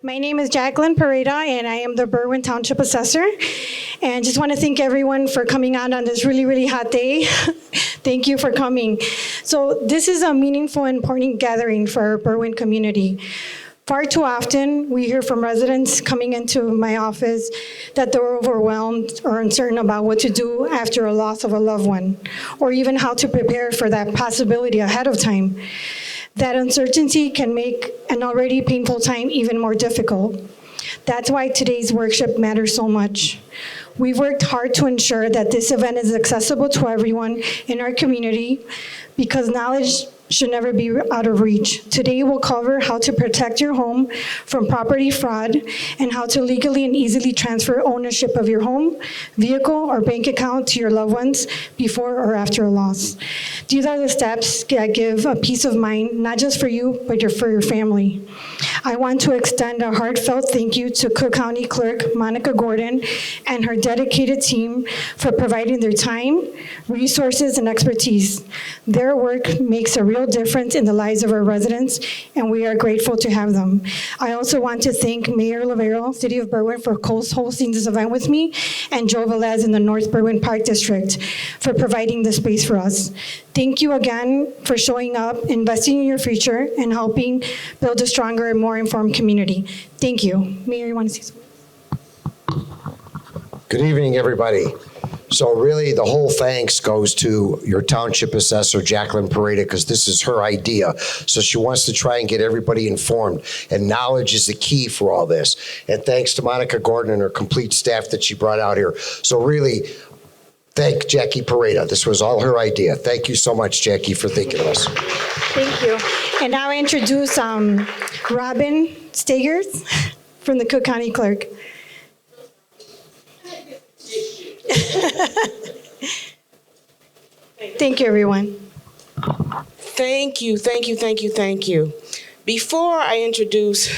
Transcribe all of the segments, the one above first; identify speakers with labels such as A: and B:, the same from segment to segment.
A: My name is Jacqueline Pareda, and I am the Berwyn Township Assessor. And just want to thank everyone for coming out on this really, really hot day. Thank you for coming. So this is a meaningful and important gathering for our Berwyn community. Far too often, we hear from residents coming into my office that they're overwhelmed or uncertain about what to do after a loss of a loved one, or even how to prepare for that possibility ahead of time. That uncertainty can make an already painful time even more difficult. That's why today's workshop matters so much. We've worked hard to ensure that this event is accessible to everyone in our community because knowledge should never be out of reach. Today we'll cover how to protect your home from property fraud and how to legally and easily transfer ownership of your home, vehicle, or bank account to your loved ones before or after a loss. These are the steps that give a peace of mind, not just for you, but for your family. I want to extend a heartfelt thank you to Cook County Clerk Monica Gordon and her dedicated team for providing their time, resources, and expertise. Their work makes a real difference in the lives of our residents, and we are grateful to have them. I also want to thank Mayor Lavero, City of Berwyn, for co-hosting this event with me, and Joe Velez in the North Berwyn Park District for providing the space for us. Thank you again for showing up, investing in your future, and helping build a stronger and more informed community. Thank you. Mayor, you want to say something?
B: Good evening, everybody. So really, the whole thanks goes to your township assessor, Jacqueline Pareda, because this is her idea. So she wants to try and get everybody informed, and knowledge is the key for all this. And thanks to Monica Gordon and her complete staff that she brought out here. So really, thank Jackie Pareda. This was all her idea. Thank you so much, Jackie, for thinking of us.
A: Thank you. And now I introduce Robin Stegers from the Cook County Clerk. Thank you, everyone.
C: Thank you. Before I introduce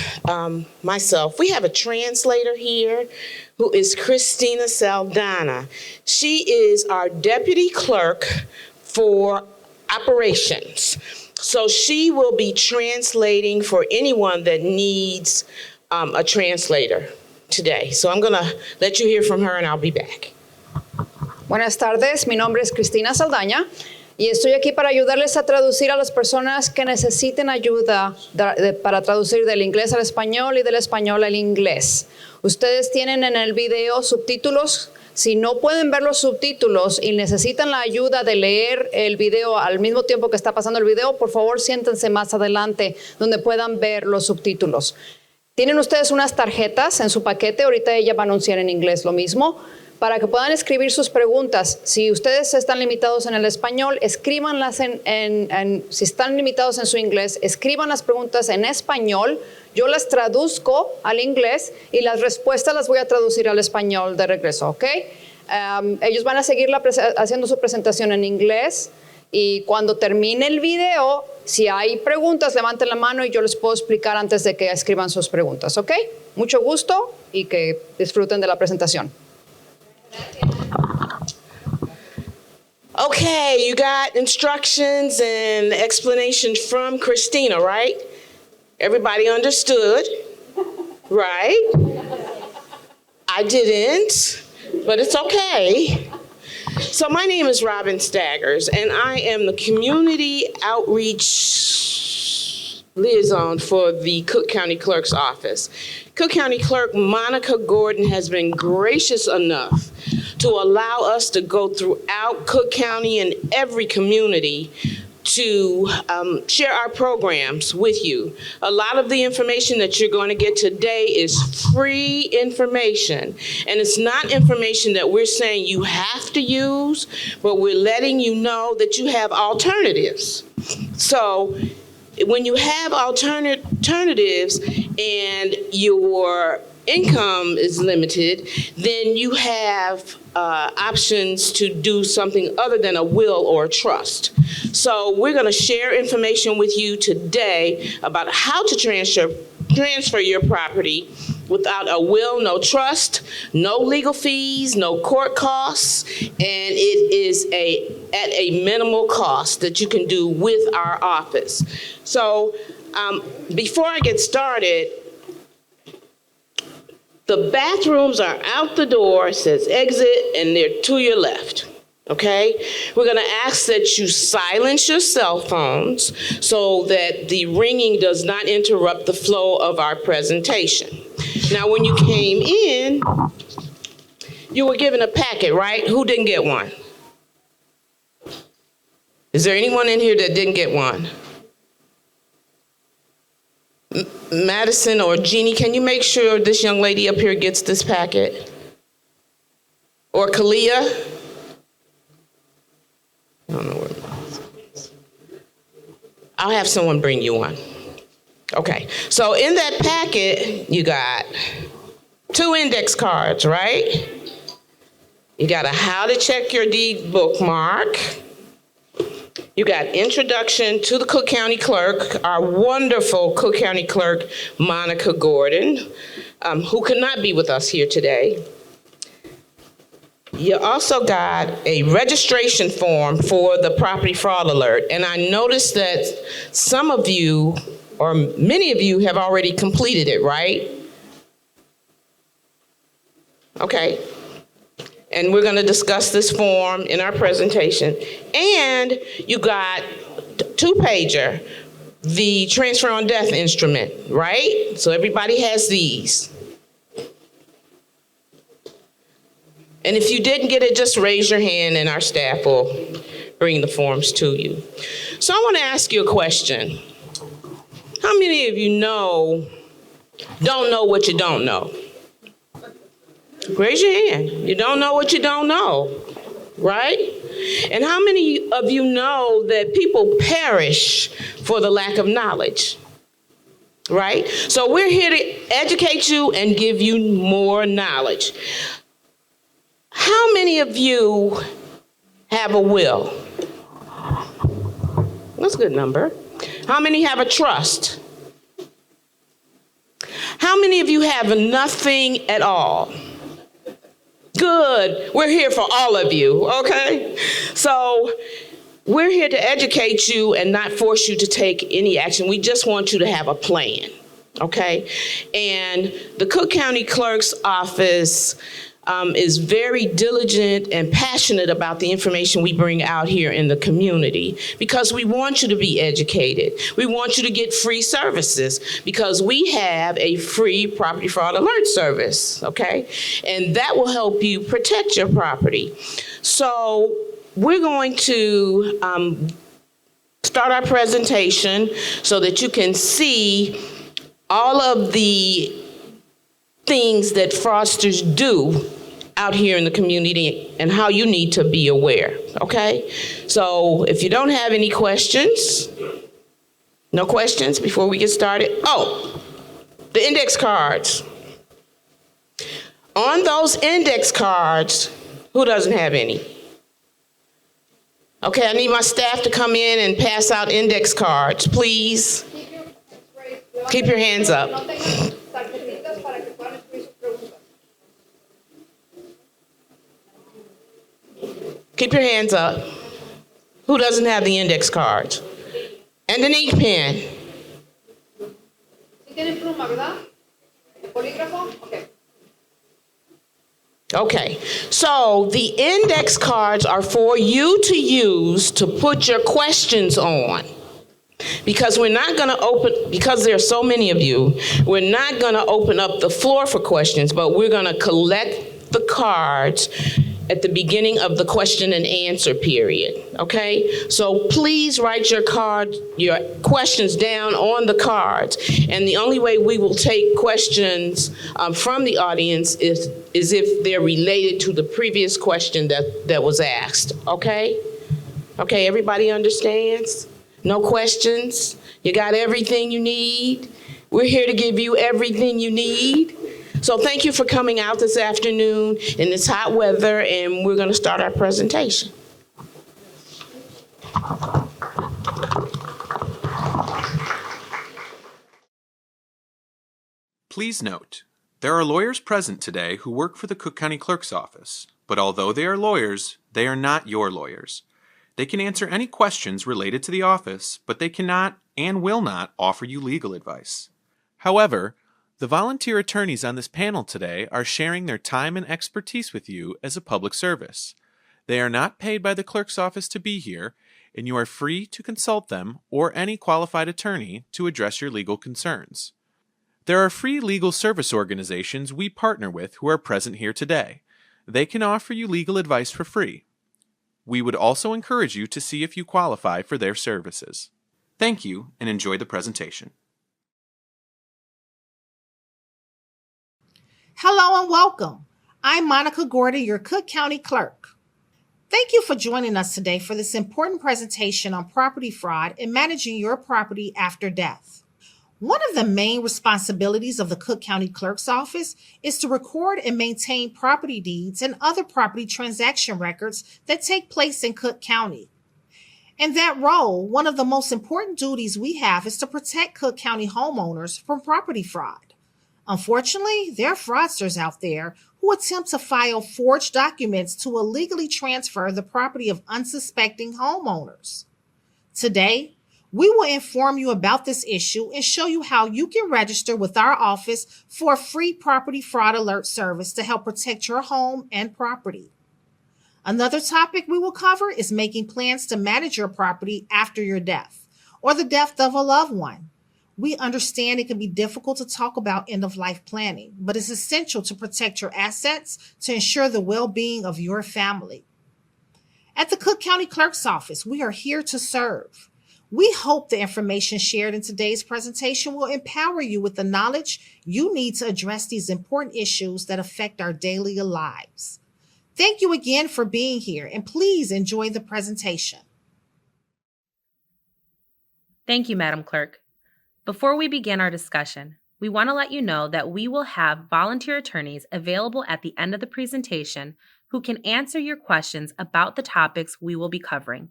C: myself, we have a translator here who is Christina Saldana. She is our deputy clerk for operations. So she will be translating for anyone that needs a translator today. So I'm going to let you hear from her and I'll be back.
D: Buenas tardes, mi nombre es Cristina Saldaña y estoy aquí para ayudarles a traducir a las personas que necesiten ayuda para traducir del inglés al español y del español al inglés. Ustedes tienen en el video subtítulos. Si no pueden ver los subtítulos y necesitan la ayuda de leer el video al mismo tiempo que está pasando el video, por favor siéntense más adelante donde puedan ver los subtítulos. Tienen ustedes unas tarjetas en su paquete, ahorita ella va a anunciar en inglés lo mismo, para que puedan escribir sus preguntas. Si ustedes están limitados en el español, escríbanlas si están limitados en su inglés, escriban las preguntas en español, yo las traduzco al inglés y las respuestas las voy a traducir al español de regreso, ¿ok? Ellos van a seguir haciendo su presentación en inglés y cuando termine el video, si hay preguntas, levanten la mano y yo les puedo explicar antes de que escriban sus preguntas, ¿ok? Mucho gusto y que disfruten de la presentación.
C: Okay, you got instructions and explanations from Christina, right? Everybody understood, right? I didn't, but it's okay. So my name is Robin Staggers, and I am the Community Outreach Liaison for the Cook County Clerk's Office. Cook County Clerk Monica Gordon has been gracious enough to allow us to go throughout Cook County and every community to share our programs with you. A lot of the information that you're going to get today is free information. And it's not information that we're saying you have to use, but we're letting you know that you have alternatives. So when you have alternatives and your income is limited, then you have options to do something other than a will or a trust. So we're going to share information with you today about how to transfer your property without a will, no trust, no legal fees, no court costs, and it is at a minimal cost that you can do with our office. So before I get started, The bathrooms are out the door, it says exit, and they're to your left. Okay? We're going to ask that you silence your cell phones so that the ringing does not interrupt the flow of our presentation. Now, when you came in, you were given a packet, right? Who didn't get one? Is there anyone in here that didn't get one? Madison or Jeannie, can you make sure this young lady up here gets this packet? Or Kalia? I don't know where it is. I'll have someone bring you one. Okay, so in that packet, you got 2 index cards, right? You got a how to check your deed bookmark. You got introduction to the Cook County Clerk, our wonderful Cook County Clerk, Monica Gordon, who could not be with us here today. You also got a registration form for the property fraud alert. And I noticed that some of you, or many of you, have already completed it, right? Okay. And we're going to discuss this form in our presentation. And you got 2-pager, the transfer on death instrument, right? So everybody has these. And if you didn't get it, just raise your hand and our staff will bring the forms to you. So I want to ask you a question. How many of you don't know what you don't know? Raise your hand. You don't know what you don't know, right? And how many of you know that people perish for the lack of knowledge, right? So we're here to educate you and give you more knowledge. How many of you have a will? That's a good number. How many have a trust? How many of you have nothing at all? Good. We're here for all of you, okay? So we're here to educate you and not force you to take any action. We just want you to have a plan, okay? And the Cook County Clerk's office is very diligent and passionate about the information we bring out here in the community because we want you to be educated. We want you to get free services because we have a free property fraud alert service, okay? And that will help you protect your property. So we're going to start our presentation so that you can see all of the things that fraudsters do out here in the community and how you need to be aware, okay? So if you don't have any questions, no questions before we get started? Oh, the index cards. On those index cards, who doesn't have any? Okay, I need my staff to come in and pass out index cards, please. Keep your hands up. Keep your hands up. Who doesn't have the index cards? And an ink pen. Okay, so the index cards are for you to use to put your questions on. Because we're not going to because there are so many of you, we're not going to open up the floor for questions, but we're going to collect the cards at the beginning of the question and answer period, okay? So please write your questions down on the cards. And the only way we will take questions from the audience is if they're related to the previous question that was asked, okay? Okay, everybody understands? No questions? You got everything you need? We're here to give you everything you need. So thank you for coming out this afternoon in this hot weather, and we're going to start our presentation.
E: Please note, there are lawyers present today who work for the Cook County Clerk's office, but although they are lawyers, they are not your lawyers. They can answer any questions related to the office, but they cannot and will not offer you legal advice. However, The volunteer attorneys on this panel today are sharing their time and expertise with you as a public service. They are not paid by the clerk's office to be here, and you are free to consult them or any qualified attorney to address your legal concerns. There are free legal service organizations we partner with who are present here today. They can offer you legal advice for free. We would also encourage you to see if you qualify for their services. Thank you, and enjoy the presentation.
F: Hello and welcome. I'm Monica Gordon, your Cook County Clerk. Thank you for joining us today for this important presentation on property fraud and managing your property after death. One of the main responsibilities of the Cook County Clerk's Office is to record and maintain property deeds and other property transaction records that take place in Cook County. In that role, one of the most important duties we have is to protect Cook County homeowners from property fraud. Unfortunately, there are fraudsters out there who attempt to file forged documents to illegally transfer the property of unsuspecting homeowners. Today, we will inform you about this issue and show you how you can register with our office for a free property fraud alert service to help protect your home and property. Another topic we will cover is making plans to manage your property after your death or the death of a loved one. We understand it can be difficult to talk about end-of-life planning, but it's essential to protect your assets to ensure the well-being of your family. At the Cook County Clerk's Office, we are here to serve. We hope the information shared in today's presentation will empower you with the knowledge you need to address these important issues that affect our daily lives. Thank you again for being here, and please enjoy the presentation.
G: Thank you, Madam Clerk. Before we begin our discussion, we want to let you know that we will have volunteer attorneys available at the end of the presentation who can answer your questions about the topics we will be covering.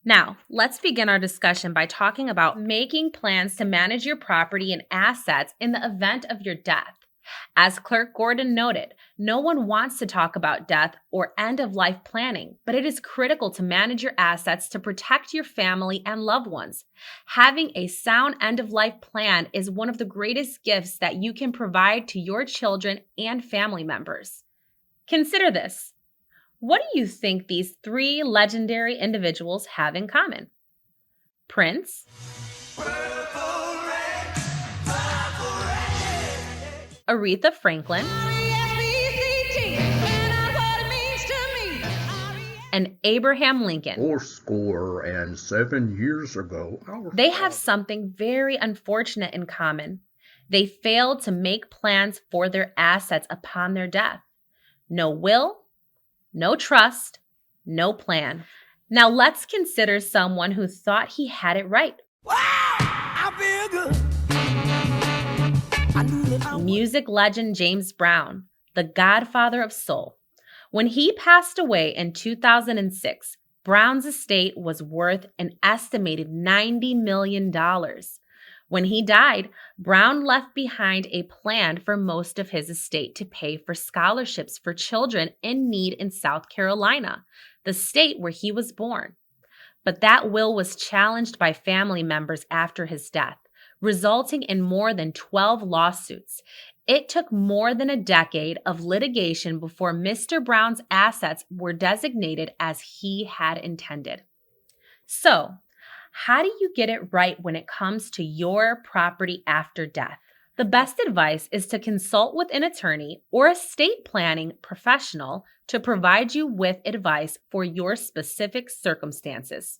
G: Now, let's begin our discussion by talking about making plans to manage your property and assets in the event of your death. As Clerk Gordon noted, no one wants to talk about death or end-of-life planning, but it is critical to manage your assets to protect your family and loved ones. Having a sound end-of-life plan is one of the greatest gifts that you can provide to your children and family members. Consider this. What do you think these three legendary individuals have in common? Prince, Aretha Franklin, and Abraham Lincoln.
H: 87 years ago.
G: They have something very unfortunate in common. They failed to make plans for their assets upon their death. No will, no trust, no plan. Now let's consider someone who thought he had it right.
I: Wow, I feel good.
G: Music legend James Brown, the godfather of soul. When he passed away in 2006, Brown's estate was worth an estimated $90 million. When he died, Brown left behind a plan for most of his estate to pay for scholarships for children in need in South Carolina, the state where he was born. But that will was challenged by family members after his death, resulting in more than 12 lawsuits. It took more than a decade of litigation before Mr. Brown's assets were designated as he had intended. So, how do you get it right when it comes to your property after death? The best advice is to consult with an attorney or estate planning professional to provide you with advice for your specific circumstances.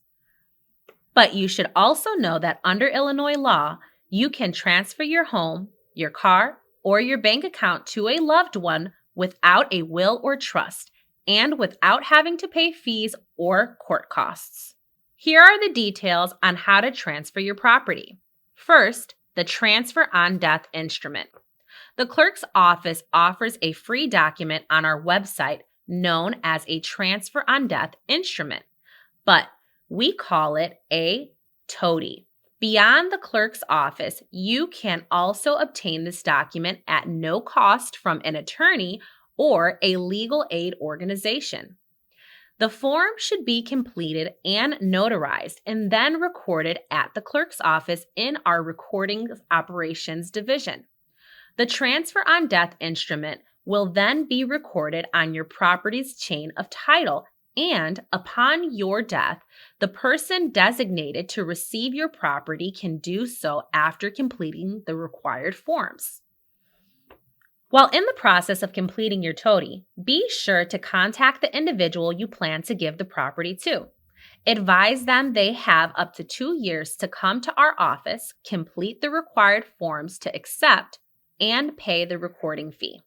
G: But you should also know that under Illinois law, you can transfer your home, your car, or your bank account to a loved one without a will or trust and without having to pay fees or court costs. Here are the details on how to transfer your property. First, the transfer on death instrument. The clerk's office offers a free document on our website known as a transfer on death instrument, but we call it a TODI. Beyond the clerk's office, you can also obtain this document at no cost from an attorney or a legal aid organization. The form should be completed and notarized and then recorded at the clerk's office in our Recording Operations Division. The transfer on death instrument will then be recorded on your property's chain of title, and upon your death, the person designated to receive your property can do so after completing the required forms. While in the process of completing your TOTI, be sure to contact the individual you plan to give the property to. Advise them they have up to 2 years to come to our office, complete the required forms to accept, and pay the recording fee.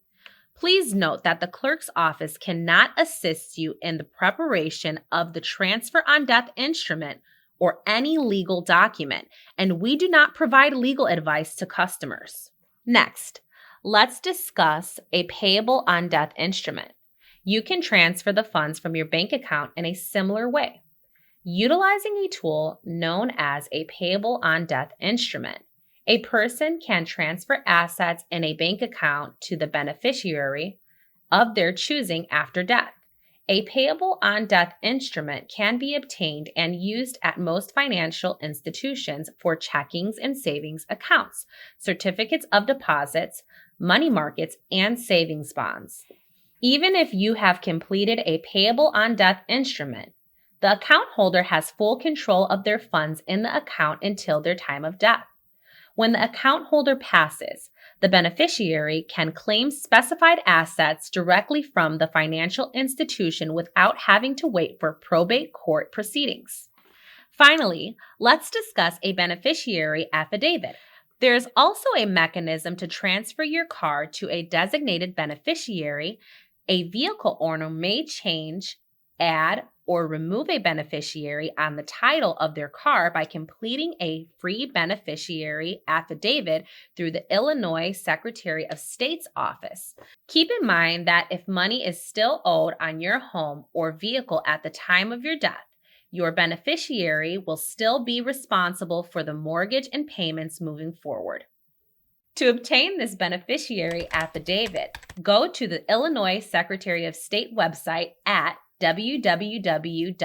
G: Please note that the clerk's office cannot assist you in the preparation of the transfer on death instrument or any legal document, and we do not provide legal advice to customers. Next, let's discuss a payable on death instrument. You can transfer the funds from your bank account in a similar way. Utilizing a tool known as a payable on death instrument, a person can transfer assets in a bank account to the beneficiary of their choosing after death. A payable on death instrument can be obtained and used at most financial institutions for checkings and savings accounts, certificates of deposits, money markets, and savings bonds. Even if you have completed a payable on death instrument, the account holder has full control of their funds in the account until their time of death. When the account holder passes, the beneficiary can claim specified assets directly from the financial institution without having to wait for probate court proceedings. Finally, let's discuss a beneficiary affidavit. There is also a mechanism to transfer your car to a designated beneficiary. A vehicle owner may change, add, or remove a beneficiary on the title of their car by completing a free beneficiary affidavit through the Illinois Secretary of State's office. Keep in mind that if money is still owed on your home or vehicle at the time of your death, your beneficiary will still be responsible for the mortgage and payments moving forward. To obtain this beneficiary affidavit, go to the Illinois Secretary of State website at www.ilsos.gov.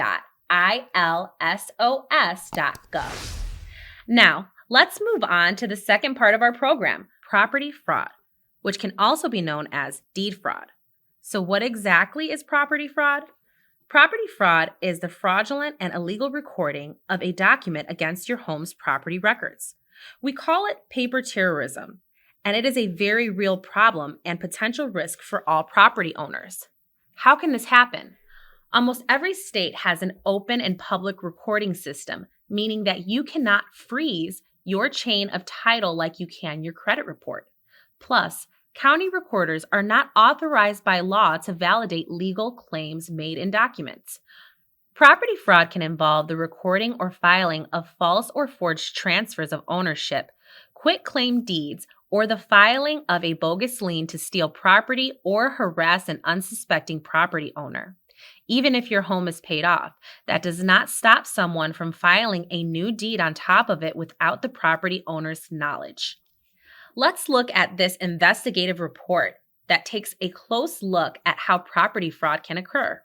G: Now, let's move on to the second part of our program, property fraud, which can also be known as deed fraud. So what exactly is property fraud? Property fraud is the fraudulent and illegal recording of a document against your home's property records. We call it paper terrorism, and it is a very real problem and potential risk for all property owners. How can this happen? Almost every state has an open and public recording system, meaning that you cannot freeze your chain of title like you can your credit report. Plus, county recorders are not authorized by law to validate legal claims made in documents. Property fraud can involve the recording or filing of false or forged transfers of ownership, quitclaim deeds, or the filing of a bogus lien to steal property or harass an unsuspecting property owner. Even if your home is paid off, that does not stop someone from filing a new deed on top of it without the property owner's knowledge. Let's look at this investigative report that takes a close look at how property fraud can occur.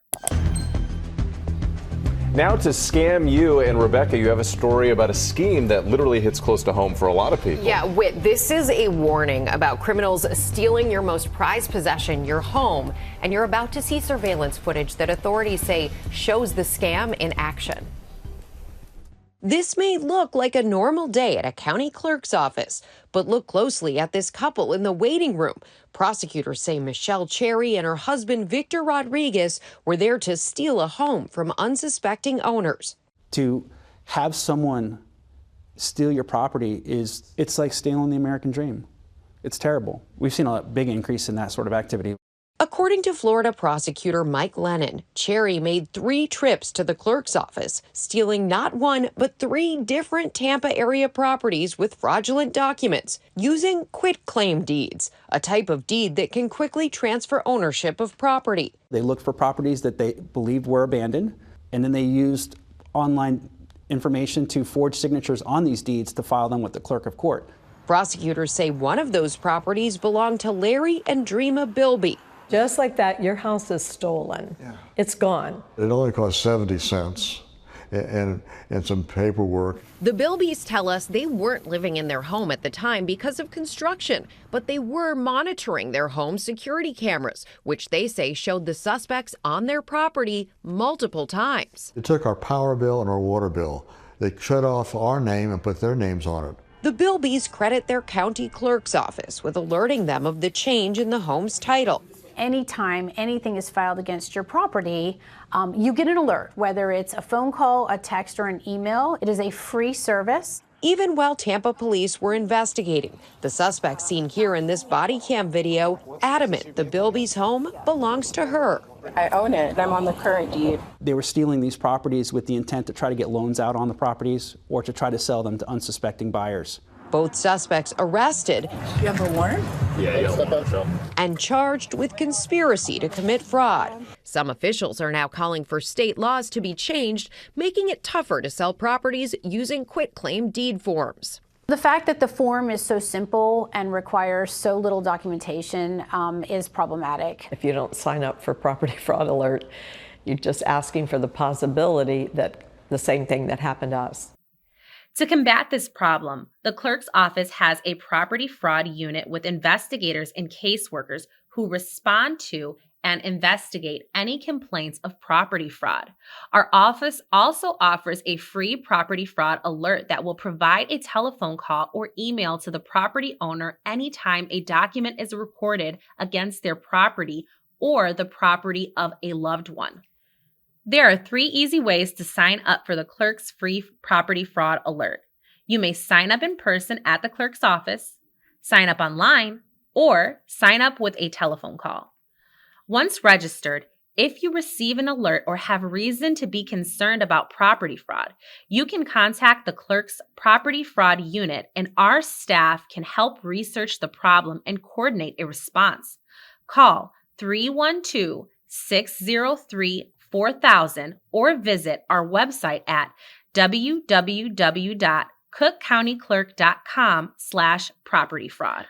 J: Now to scam you, and Rebecca, you have a story about a scheme that literally hits close to home for a lot of people.
K: Yeah, Whit, this is a warning about criminals stealing your most prized possession, your home, and you're about to see surveillance footage that authorities say shows the scam in action. This may look like a normal day at a county clerk's office, but look closely at this couple in the waiting room. Prosecutors say Michelle Cherry and her husband Victor Rodriguez were there to steal a home from unsuspecting owners.
L: To have someone steal your property it's like stealing the American dream. It's terrible. We've seen a big increase in that sort of activity.
K: According to Florida prosecutor Mike Lennon, Cherry made 3 trips to the clerk's office, stealing not 1, but 3 different Tampa area properties with fraudulent documents, using quitclaim deeds, a type of deed that can quickly transfer ownership of property.
L: They looked for properties that they believed were abandoned, and then they used online information to forge signatures on these deeds to file them with the clerk of court.
K: Prosecutors say one of those properties belonged to Larry and Dreama Bilby.
M: Just like that, your house is stolen. Yeah. It's gone.
N: It only cost 70 cents and some paperwork.
K: The Bilbys tell us they weren't living in their home at the time because of construction, but they were monitoring their home security cameras, which they say showed the suspects on their property multiple times.
N: They took our power bill and our water bill. They shut off our name and put their names on it.
K: The Bilbys credit their county clerk's office with alerting them of the change in the home's title.
O: Anytime anything is filed against your property, you get an alert, whether it's a phone call, a text, or an email. It is a free service.
K: Even while Tampa police were investigating, the suspect seen here in this body cam video adamant the Bilbys' home belongs to her.
P: I own it. I'm on the current deed.
L: They were stealing these properties with the intent to try to get loans out on the properties or to try to sell them to unsuspecting buyers.
K: Both suspects arrested.
P: You have a warrant?
K: Yeah. And charged with conspiracy to commit fraud. Some officials are now calling for state laws to be changed, making it tougher to sell properties using quitclaim deed forms.
O: The fact that the form is so simple and requires so little documentation is problematic.
M: If you don't sign up for property fraud alert, you're just asking for the possibility that the same thing that happened to us.
G: To combat this problem, the clerk's office has a property fraud unit with investigators and caseworkers who respond to and investigate any complaints of property fraud. Our office also offers a free property fraud alert that will provide a telephone call or email to the property owner anytime a document is recorded against their property or the property of a loved one. There are 3 easy ways to sign up for the clerk's free property fraud alert. You may sign up in person at the clerk's office, sign up online, or sign up with a telephone call. Once registered, if you receive an alert or have reason to be concerned about property fraud, you can contact the clerk's property fraud unit and our staff can help research the problem and coordinate a response. Call 312-603-4000 or visit our website at www.cookcountyclerk.com/property-fraud.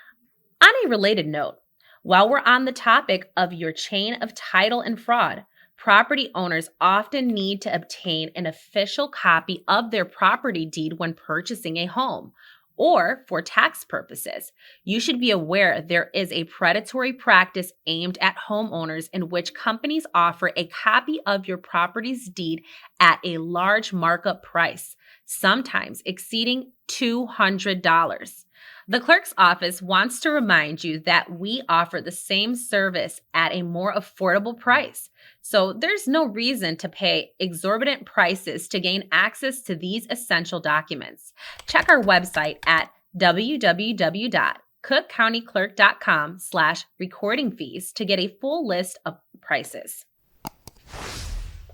G: On a related note, while we're on the topic of your chain of title and fraud, property owners often need to obtain an official copy of their property deed when purchasing a home. Or for tax purposes, you should be aware there is a predatory practice aimed at homeowners in which companies offer a copy of your property's deed at a large markup price, sometimes exceeding $200. The clerk's office wants to remind you that we offer the same service at a more affordable price. So there's no reason to pay exorbitant prices to gain access to these essential documents. Check our website at www.cookcountyclerk.com/recording fees to get a full list of prices.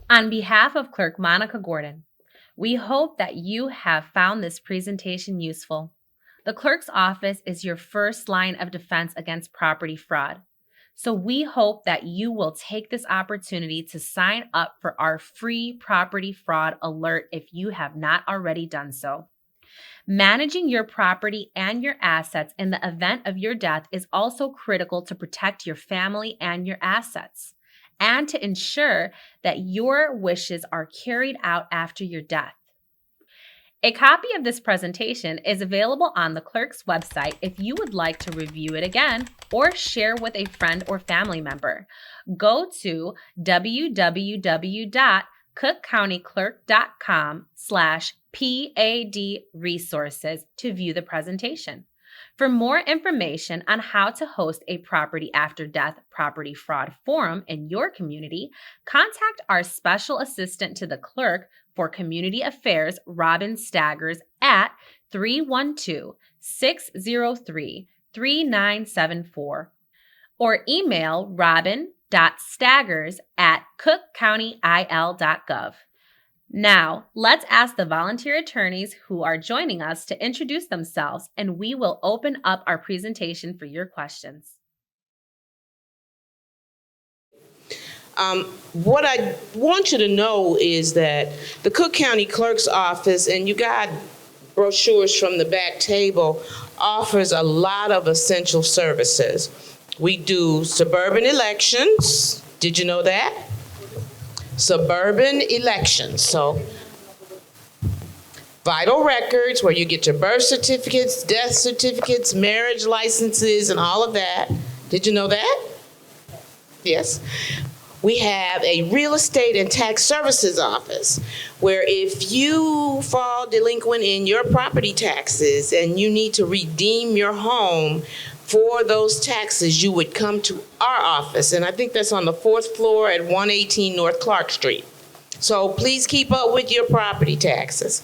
G: On behalf of Clerk Monica Gordon, we hope that you have found this presentation useful. The clerk's office is your first line of defense against property fraud. So we hope that you will take this opportunity to sign up for our free property fraud alert if you have not already done so. Managing your property and your assets in the event of your death is also critical to protect your family and your assets, and to ensure that your wishes are carried out after your death. A copy of this presentation is available on the clerk's website if you would like to review it again or share with a friend or family member. Go to www.cookcountyclerk.com/PAD resources to view the presentation. For more information on how to host a property after death property fraud forum in your community, contact our special assistant to the clerk for Community Affairs, Robin Staggers, at 312-603-3974 or email robin.staggers@cookcountyil.gov. Now, let's ask the volunteer attorneys who are joining us to introduce themselves, and we will open up our presentation for your questions.
C: What I want you to know is that the Cook County Clerk's Office, and you got brochures from the back table, offers a lot of essential services. We do suburban elections. Did you know that? Suburban elections. So vital records where you get your birth certificates, death certificates, marriage licenses, and all of that. Did you know that? Yes. We have a real estate and tax services office where if you fall delinquent in your property taxes and you need to redeem your home for those taxes, you would come to our office. And I think that's on the 4th floor at 118 North Clark Street. So please keep up with your property taxes.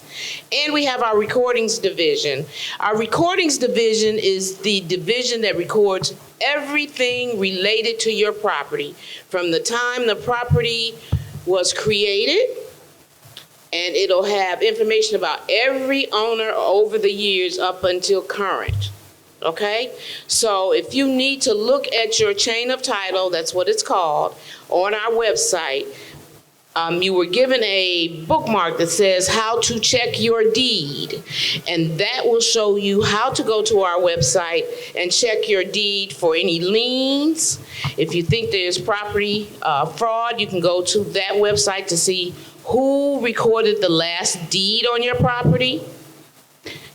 C: And we have our recordings division. Our recordings division is the division that records everything related to your property from the time the property was created, and it'll have information about every owner over the years up until current. Okay? So if you need to look at your chain of title, that's what it's called, on our website, you were given a bookmark that says how to check your deed, and that will show you how to go to our website and check your deed for any liens. If you think there's property fraud, you can go to that website to see who recorded the last deed on your property.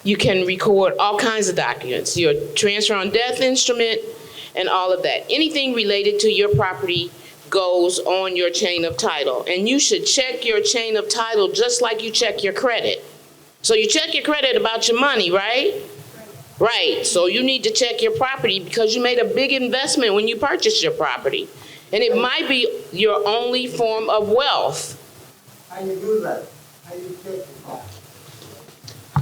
C: You can record all kinds of documents, your transfer on death instrument and all of that. Anything related to your property goes on your chain of title. And you should check your chain of title just like you check your credit. So you check your credit about your money, right? Right. So you need to check your property because you made a big investment when you purchased your property. And it might be your only form of wealth.
Q: How you do that? How you check it?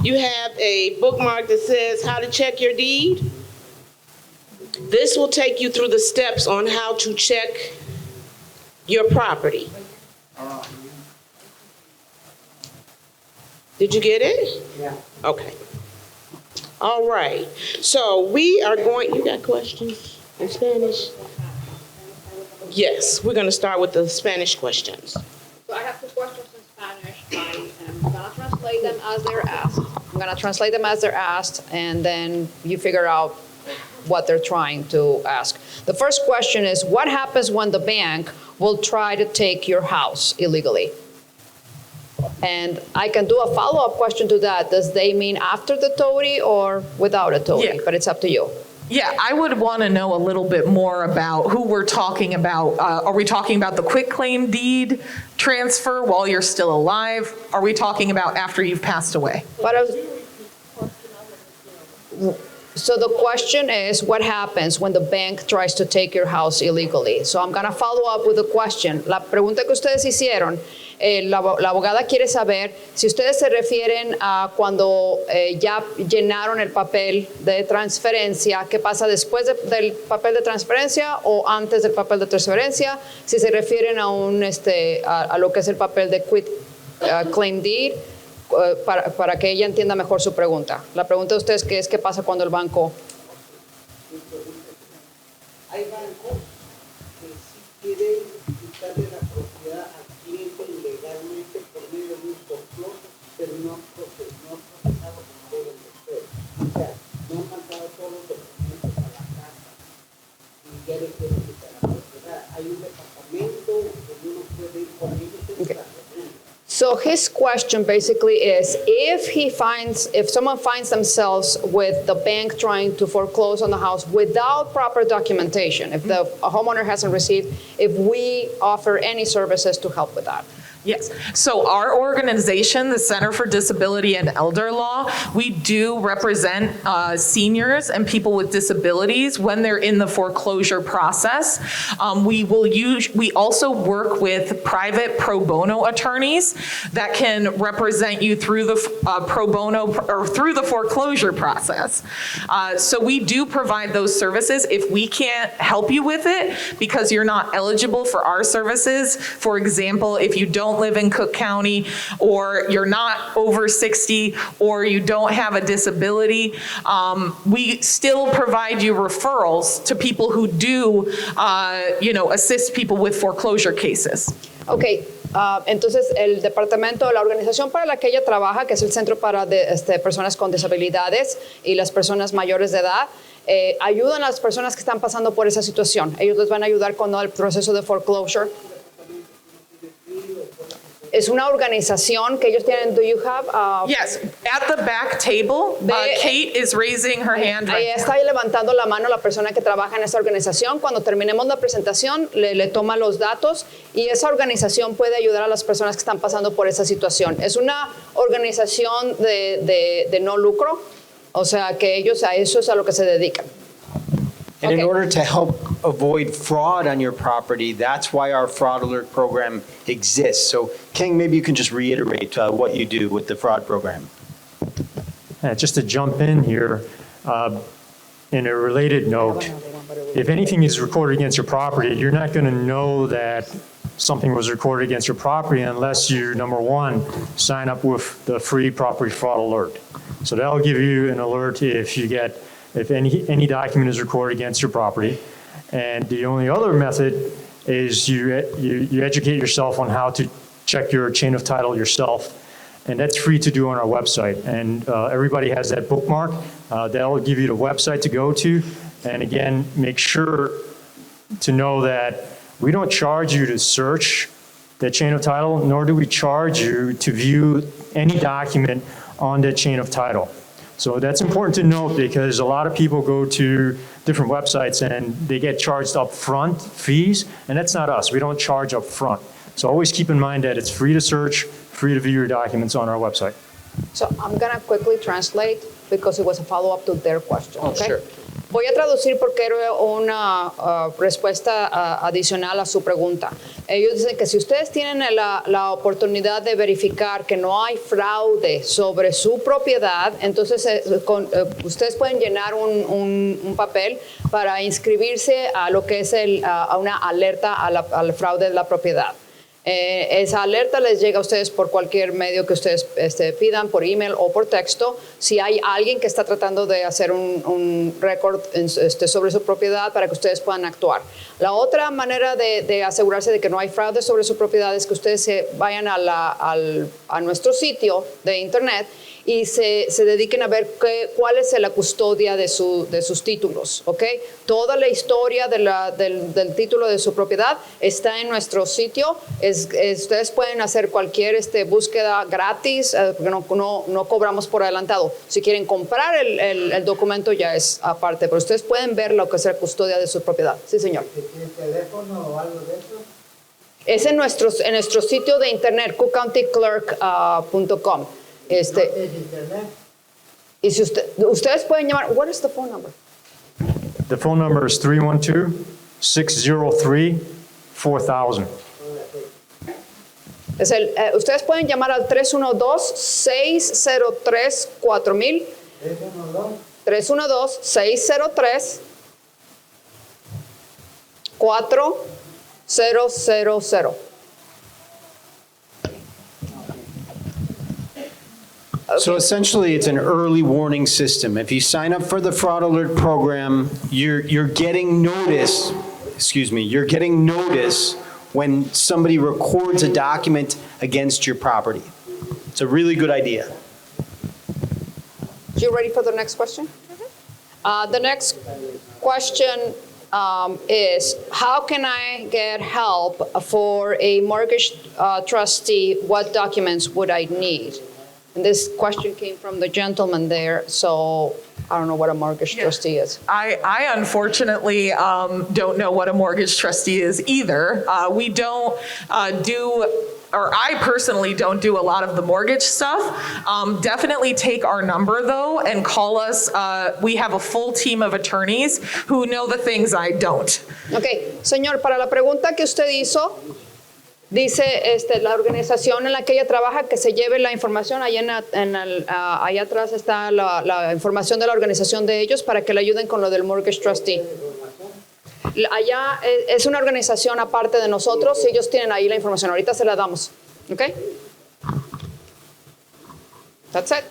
C: You have a bookmark that says how to check your deed. This will take you through the steps on how to check your property. Did you get it?
Q: Yeah.
C: Okay. All right. So we are going, you got questions in Spanish? Yes, we're going to start with the Spanish questions.
D: So I have 2 questions in Spanish. I'm going to translate them as they're asked. And then you figure out what they're trying to ask. The first question is, what happens when the bank will try to take your house illegally? And I can do a follow-up question to that. Does they mean after the TOTI or without a TOTI?
R: Yeah.
D: But it's up to you.
R: Yeah, I would want to know a little bit more about who we're talking about. Are we talking about the quitclaim deed transfer while you're still alive? Are we talking about after you've passed away?
D: So the question is, what happens when the bank tries to take your house illegally? So I'm going to follow up with the question. La pregunta que ustedes hicieron, la abogada quiere saber si ustedes se refieren a cuando ya llenaron el papel de transferencia, ¿qué pasa después del papel de transferencia o antes del papel de transferencia? Si se refieren a lo que es el papel de quitclaim deed, para que ella entienda mejor su pregunta. La pregunta de ustedes que es qué pasa cuando el banco...
Q: Hay bancos que sí quieren quitarle la propiedad al cliente ilegalmente por medio de un foreclosure, pero no procesado como deben de ser. O sea, no han mandado todos los documentos a la casa y ya le quieren quitar la propiedad. Hay un departamento donde uno puede ir con ellos.
D: Okay. So his question basically is, if someone finds themselves with the bank trying to foreclose on the house without proper documentation, if the homeowner hasn't received, if we offer any services to help with that.
R: Yes. So our organization, the Center for Disability and Elder Law, we do represent seniors and people with disabilities when they're in the foreclosure process. We also work with private pro bono attorneys that can represent you through the pro bono or through the foreclosure process. So we do provide those services. If we can't help you with it because you're not eligible for our services, for example, if you don't live in Cook County, or you're not over 60, or you don't have a disability, we still provide you referrals to people who do, assist people with foreclosure cases.
D: Okay. Entonces, el departamento, la organización para la que ella trabaja, que es el Centro para personas con disabilidades y las personas mayores de edad, ayudan a las personas que están pasando por esa situación. Ellos les van a ayudar con el proceso de foreclosure. Es una organización que ellos tienen. Do you have?
R: Yes, at the back table, Kate is raising her hand right now.
D: Está levantando la mano la persona que trabaja en esta organización. Cuando terminemos la presentación, le toma los datos y esa organización puede ayudar a las personas que están pasando por esa situación. Es una organización de no lucro, o sea que ellos a eso es a lo que se dedican.
S: And in order to help avoid fraud on your property, that's why our fraud alert program exists. So, King, maybe you can just reiterate what you do with the fraud program.
T: Just to jump in here, in a related note, if anything is recorded against your property, you're not going to know that something was recorded against your property unless you, number one, sign up with the free property fraud alert. So that'll give you an alert if any document is recorded against your property. And the only other method is you educate yourself on how to check your chain of title yourself. And that's free to do on our website. And everybody has that bookmark. That'll give you the website to go to. And again, make sure to know that we don't charge you to search the chain of title, nor do we charge you to view any document on that chain of title. So that's important to note because a lot of people go to different websites and they get charged up front fees, and that's not us. We don't charge up front. So always keep in mind that it's free to search, free to view your documents on our website.
D: So I'm going to quickly translate because it was a follow-up to their question. Okay?
S: Sure.
D: Voy a traducir porque era una respuesta adicional a su pregunta. Ellos dicen que si ustedes tienen la oportunidad de verificar que no hay fraude sobre su propiedad, entonces ustedes pueden llenar un papel para inscribirse a lo que es a una alerta al fraude de la propiedad. Esa alerta les llega a ustedes por cualquier medio que ustedes pidan, por email o por texto, si hay alguien que está tratando de hacer un récord sobre su propiedad para que ustedes puedan actuar. La otra manera de asegurarse de que no hay fraude sobre su propiedad es que ustedes se vayan a nuestro sitio de internet y se dediquen a ver cuál es la custodia de sus títulos, ¿ok? Toda la historia del título de su propiedad está en nuestro sitio. Ustedes pueden hacer cualquier búsqueda gratis, porque no cobramos por adelantado. Si quieren comprar el documento ya es aparte, pero ustedes pueden ver lo que es la custodia de su propiedad. Sí, señor.
Q: ¿Tiene teléfono o algo de eso?
D: Es en nuestro sitio de internet, cookcountyclerk.com. Y si ustedes pueden llamar, what is the phone number?
T: The phone number is 312-603-4000.
D: Ustedes pueden llamar al 312-603-4000. 312-603-4000.
S: So essentially, it's an early warning system. If you sign up for the fraud alert program, you're getting notice. You're getting notice when somebody records a document against your property. It's a really good idea.
D: You ready for the next question? The next question is, how can I get help for a mortgage trustee? What documents would I need? And this question came from the gentleman there, so I don't know what a mortgage trustee is.
R: I unfortunately don't know what a mortgage trustee is either. We don't I personally don't do a lot of the mortgage stuff. Definitely take our number though and call us. We have a full team of attorneys who know the things I don't.
D: Okay, señor, para la pregunta que usted hizo, dice la organización en la que ella trabaja que se lleve la información. Allá allá atrás está la información de la organización de ellos para que le ayuden con lo del mortgage trustee. Allá es una organización aparte de nosotros y ellos tienen ahí la información. Ahorita se la damos. Okay? That's it.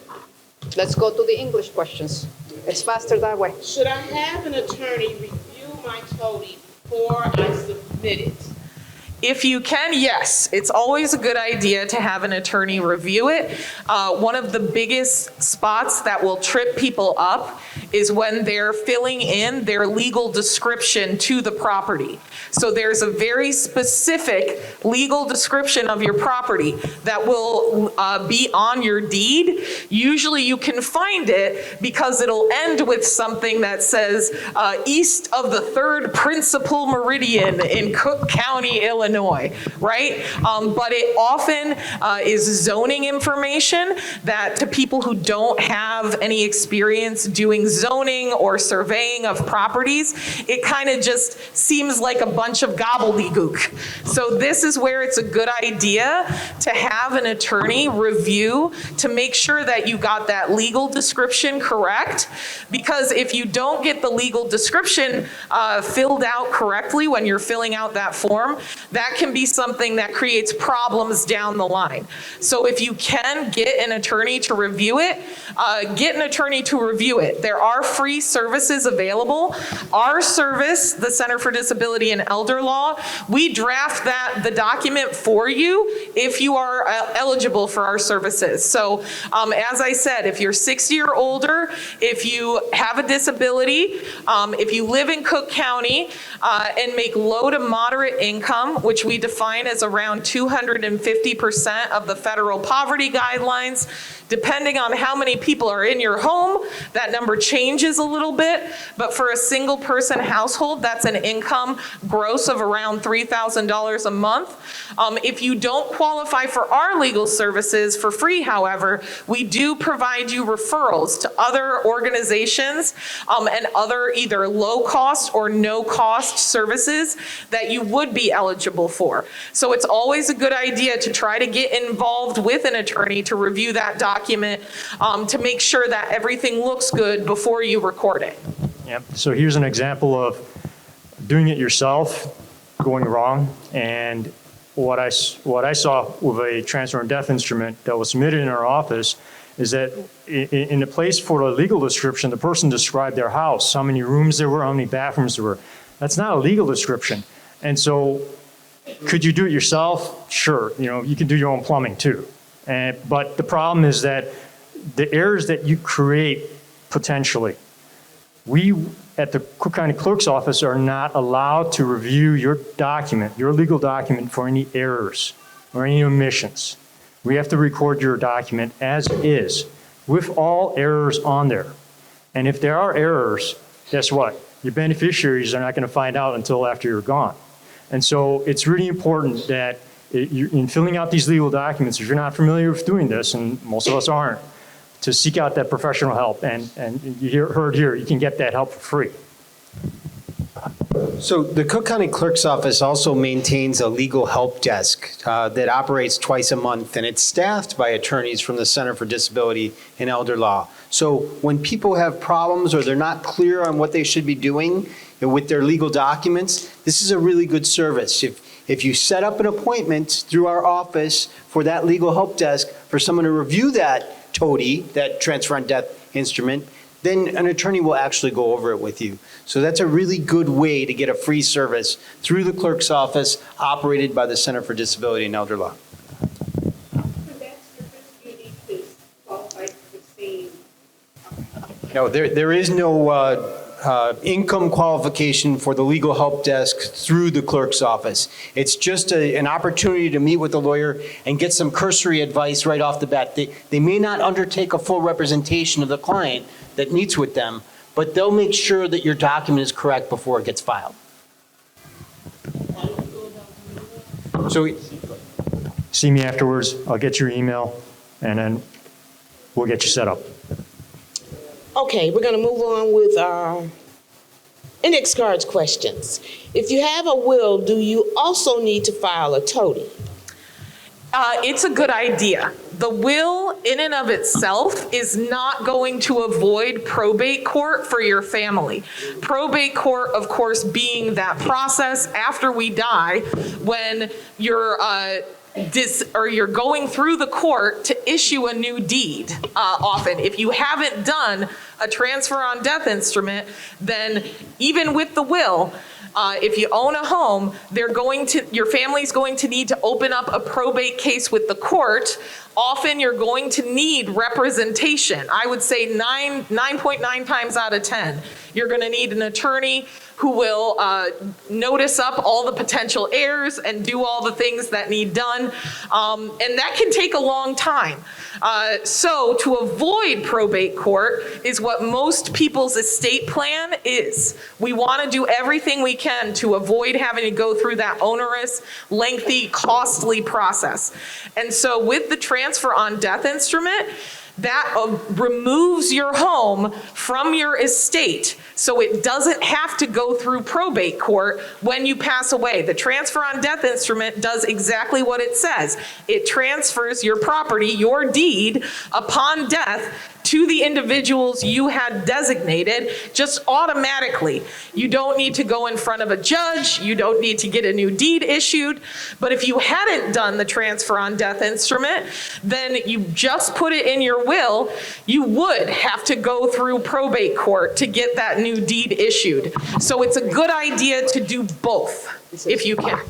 D: Let's go to the English questions. It's faster that way.
C: Should I have an attorney review my TOTI before I submit it?
R: If you can, yes. It's always a good idea to have an attorney review it. One of the biggest spots that will trip people up is when they're filling in their legal description to the property. So there's a very specific legal description of your property that will be on your deed. Usually you can find it because it'll end with something that says east of the 3rd principal meridian in Cook County, Illinois, right? But it often is zoning information that to people who don't have any experience doing zoning or surveying of properties, it kind of just seems like a bunch of gobbledygook. So this is where it's a good idea to have an attorney review to make sure that you got that legal description correct, because if you don't get the legal description filled out correctly when you're filling out that form, that can be something that creates problems down the line. So if you can get an attorney to review it, get an attorney to review it. There are free services available. Our service, the Center for Disability and Elder Law, we draft the document for you if you are eligible for our services. So as I said, if you're 60 or older, if you have a disability, if you live in Cook County and make low to moderate income, which we define as around 250% of the federal poverty guidelines, depending on how many people are in your home, that number changes a little bit, but for a single person household, that's an income gross of around $3,000 a month. If you don't qualify for our legal services for free, however, we do provide you referrals to other organizations and other either low cost or no cost services that you would be eligible for. So it's always a good idea to try to get involved with an attorney to review that document to make sure that everything looks good before you record it.
T: Yep. So here's an example of doing it yourself going wrong. And what I saw with a transfer and death instrument that was submitted in our office is that in the place for the legal description, the person described their house, how many rooms there were, how many bathrooms there were. That's not a legal description. And so could you do it yourself? Sure. You can do your own plumbing too. But the problem is that the errors that you create potentially, we at the Cook County Clerk's Office are not allowed to review your document, your legal document, for any errors or any omissions. We have to record your document as is with all errors on there. And if there are errors, guess what? Your beneficiaries are not going to find out until after you're gone. And so it's really important that in filling out these legal documents, if you're not familiar with doing this, and most of us aren't, to seek out that professional help. And you heard here, you can get that help for free.
S: So the Cook County Clerk's Office also maintains a legal help desk that operates twice a month, and it's staffed by attorneys from the Center for Disability and Elder Law. So when people have problems or they're not clear on what they should be doing with their legal documents, this is a really good service. If you set up an appointment through our office for that legal help desk for someone to review that TOTI, that transfer on death instrument, then an attorney will actually go over it with you. So that's a really good way to get a free service through the clerk's office operated by the Center for Disability and Elder Law. No, there is no income qualification for the legal help desk through the clerk's office. It's just an opportunity to meet with a lawyer and get some cursory advice right off the bat. They may not undertake a full representation of the client that meets with them, but they'll make sure that your document is correct before it gets filed.
T: So see me afterwards, I'll get your email, and then we'll get you set up.
C: Okay, we're going to move on with our index cards questions. If you have a will, do you also need to file a TOTI?
R: It's a good idea. The will in and of itself is not going to avoid probate court for your family. Probate court, of course, being that process after we die when you're going through the court to issue a new deed. Often, if you haven't done a transfer on death instrument, then even with the will, if you own a home, your family's going to need to open up a probate case with the court often you're going to need representation. I would say 9.9 times out of 10, you're going to need an attorney who will notice up all the potential heirs and do all the things that need done. And that can take a long time. So to avoid probate court is what most people's estate plan is. We want to do everything we can to avoid having to go through that onerous, lengthy, costly process. And so with the transfer on death instrument, that removes your home from your estate, so it doesn't have to go through probate court when you pass away. The transfer on death instrument does exactly what it says. It transfers your property, your deed, upon death to the individuals you had designated just automatically. You don't need to go in front of a judge. You don't need to get a new deed issued. But if you hadn't done the transfer on death instrument, then you just put it in your will, you would have to go through probate court to get that new deed issued. So it's a good idea to do both if you can.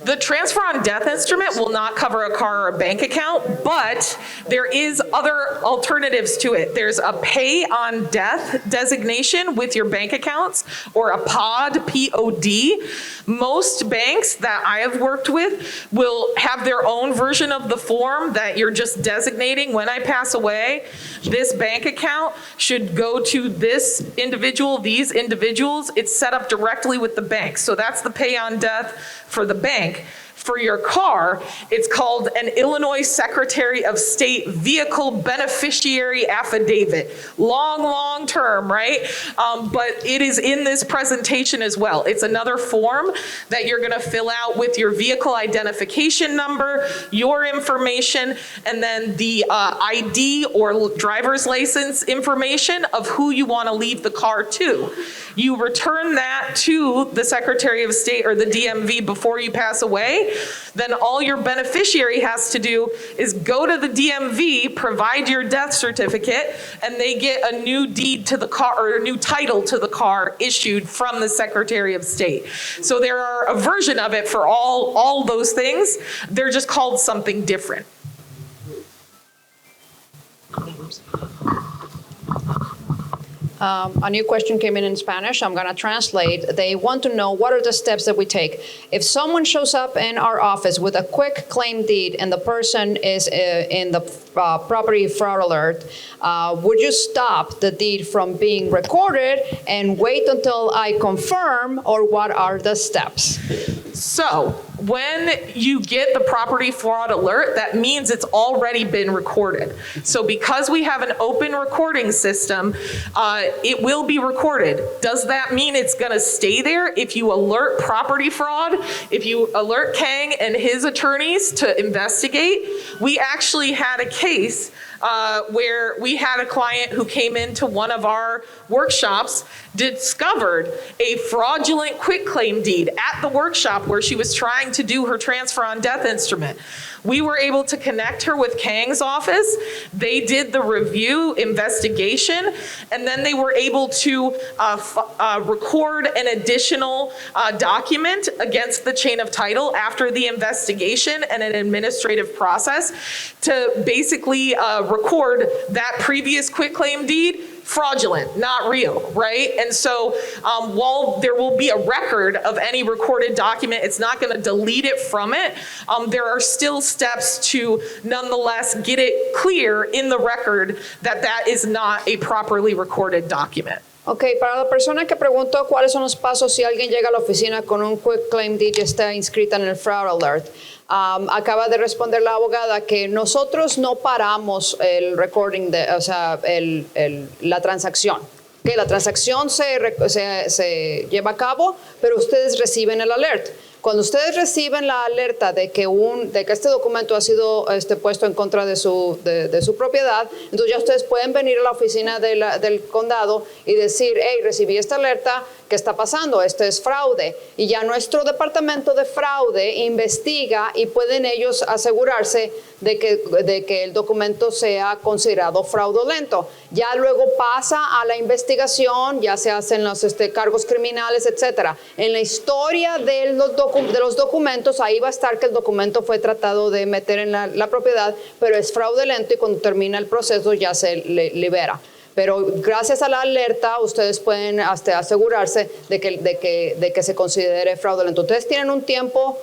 R: The transfer on death instrument will not cover a car or a bank account, but there is other alternatives to it. There's a pay on death designation with your bank accounts, or a POD, P-O-D. Most banks that I have worked with will have their own version of the form that you're just designating, when I pass away, this bank account should go to this individual, these individuals. It's set up directly with the bank. So that's the pay on death for the bank. For your car, it's called an Illinois Secretary of State Vehicle Beneficiary Affidavit. Long term, right? But it is in this presentation as well. It's another form that you're going to fill out with your vehicle identification number, your information, and then the ID or driver's license information of who you want to leave the car to. You return that to the Secretary of State or the DMV before you pass away. Then all your beneficiary has to do is go to the DMV, provide your death certificate, and they get a new deed to the car, or a new title to the car issued from the Secretary of State. So there are a version of it for all those things. They're just called something different.
D: A new question came in Spanish. I'm going to translate. They want to know, what are the steps that we take? If someone shows up in our office with a quick claim deed and the person is in the property fraud alert, would you stop the deed from being recorded and wait until I confirm, or what are the steps?
R: So when you get the property fraud alert, that means it's already been recorded. So because we have an open recording system, it will be recorded. Does that mean it's going to stay there? If you alert property fraud, if you alert Kang and his attorneys to investigate, we actually had a case where we had a client who came into one of our workshops, discovered a fraudulent quitclaim deed at the workshop where she was trying to do her transfer on death instrument. We were able to connect her with Kang's office. They did the review investigation, and then they were able to record an additional document against the chain of title after the investigation and an administrative process to basically record that previous quitclaim deed fraudulent, not real, right? And so while there will be a record of any recorded document, it's not going to delete it from it. There are still steps to nonetheless get it clear in the record that that is not a properly recorded document.
D: Ok, para la persona que preguntó cuáles son los pasos si alguien llega a la oficina con un quick claim deed y está inscrita en el fraud alert, acaba de responder la abogada que nosotros no paramos el recording, la transacción. Que la transacción se lleva a cabo, pero ustedes reciben el alert. Cuando ustedes reciben la alerta de que este documento ha sido puesto en contra de su propiedad, entonces ya ustedes pueden venir a la oficina del condado y decir, hey, recibí esta alerta, ¿qué está pasando? Esto es fraude. Y ya nuestro departamento de fraude investiga y pueden ellos asegurarse de que el documento sea considerado fraudulento. Ya luego pasa a la investigación, ya se hacen los cargos criminales, etc. En la historia de los documentos, ahí va a estar que el documento fue tratado de meter en la propiedad, pero es fraudulento y cuando termina el proceso ya se libera. Pero gracias a la alerta, ustedes pueden asegurarse de que se considere fraudulento. Ustedes tienen un tiempo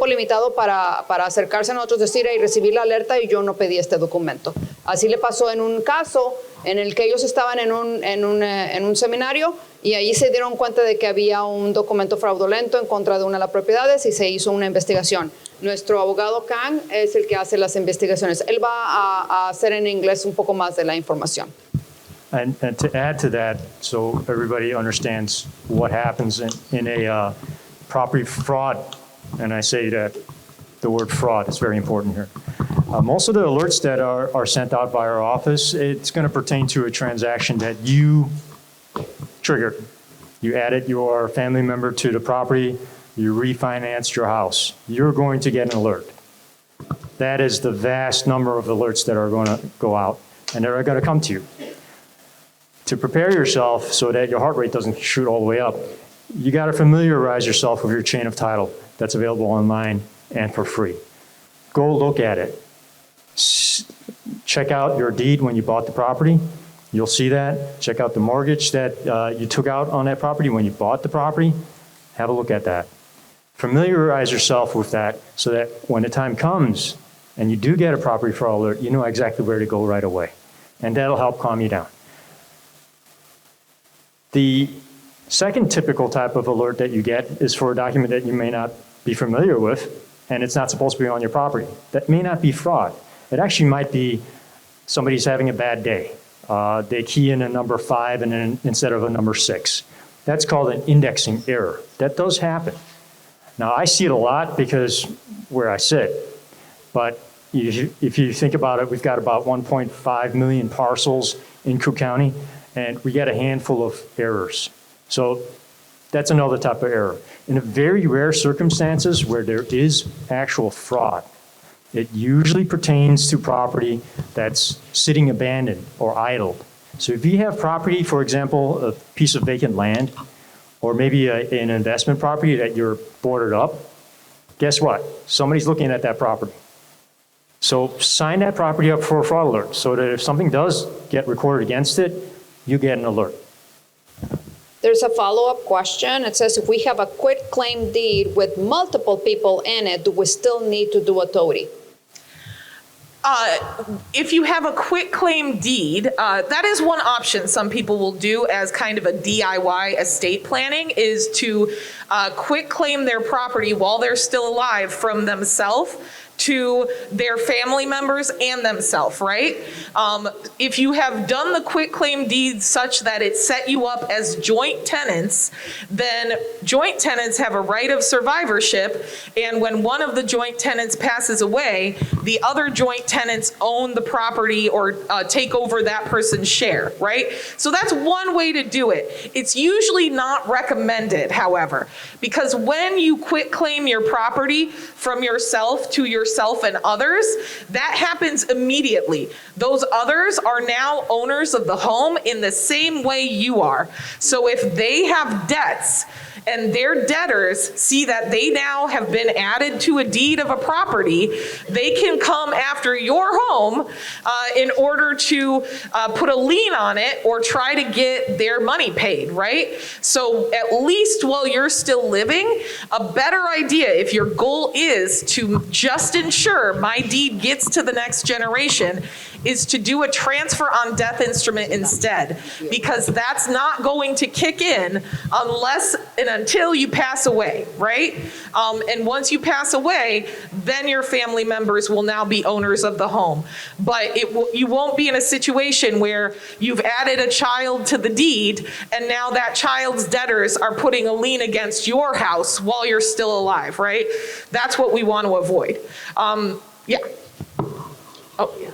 D: limitado para acercarse a nosotros, decir y recibir la alerta y yo no pedí este documento. Así le pasó en un caso en el que ellos estaban en un seminario y ahí se dieron cuenta de que había un documento fraudulento en contra de una de las propiedades y se hizo una investigación. Nuestro abogado Kang es el que hace las investigaciones. Él va a hacer en inglés un poco más de la información.
T: And to add to that, so everybody understands what happens in a property fraud, and I say that the word fraud is very important here. Most of the alerts that are sent out by our office, it's going to pertain to a transaction that you triggered. You added your family member to the property, you refinanced your house. You're going to get an alert. That is the vast number of alerts that are going to go out, and they're going to come to you. To prepare yourself so that your heart rate doesn't shoot all the way up, you got to familiarize yourself with your chain of title that's available online and for free. Go look at it. Check out your deed when you bought the property. You'll see that. Check out the mortgage that you took out on that property when you bought the property. Have a look at that. Familiarize yourself with that so that when the time comes and you do get a property fraud alert, you know exactly where to go right away. And that'll help calm you down. The second typical type of alert that you get is for a document that you may not be familiar with, and it's not supposed to be on your property. That may not be fraud. It actually might be somebody's having a bad day. They key in a number 5 and then instead of a number 6. That's called an indexing error. That does happen. Now, I see it a lot because where I sit, but if you think about it, we've got about 1.5 million parcels in Cook County, and we get a handful of errors. So that's another type of error. In very rare circumstances where there is actual fraud, it usually pertains to property that's sitting abandoned or idled. So if you have property, for example, a piece of vacant land, or maybe an investment property that you're boarded up, guess what? Somebody's looking at that property. So sign that property up for a fraud alert so that if something does get recorded against it, you get an alert.
D: There's a follow-up question. It says, if we have a quitclaim deed with multiple people in it, do we still need to do a TOTI?
R: If you have a quitclaim deed, that is one option some people will do as kind of a DIY estate planning, is to quitclaim their property while they're still alive from themselves to their family members and themselves, right? If you have done the quitclaim deed such that it set you up as joint tenants, then joint tenants have a right of survivorship, and when one of the joint tenants passes away, the other joint tenants own the property or take over that person's share, right? So that's one way to do it. It's usually not recommended, however, because when you quitclaim your property from yourself to yourself and others, that happens immediately. Those others are now owners of the home in the same way you are. So if they have debts and their debtors see that they now have been added to a deed of a property, they can come after your home in order to put a lien on it or try to get their money paid, right? So at least while you're still living, a better idea, if your goal is to just ensure my deed gets to the next generation, is to do a transfer on death instrument instead, because that's not going to kick in unless and until you pass away, right? And once you pass away, then your family members will now be owners of the home. But you won't be in a situation where you've added a child to the deed and now that child's debtors are putting a lien against your house while you're still alive, right? That's what we want to avoid. Yeah. Oh, yeah.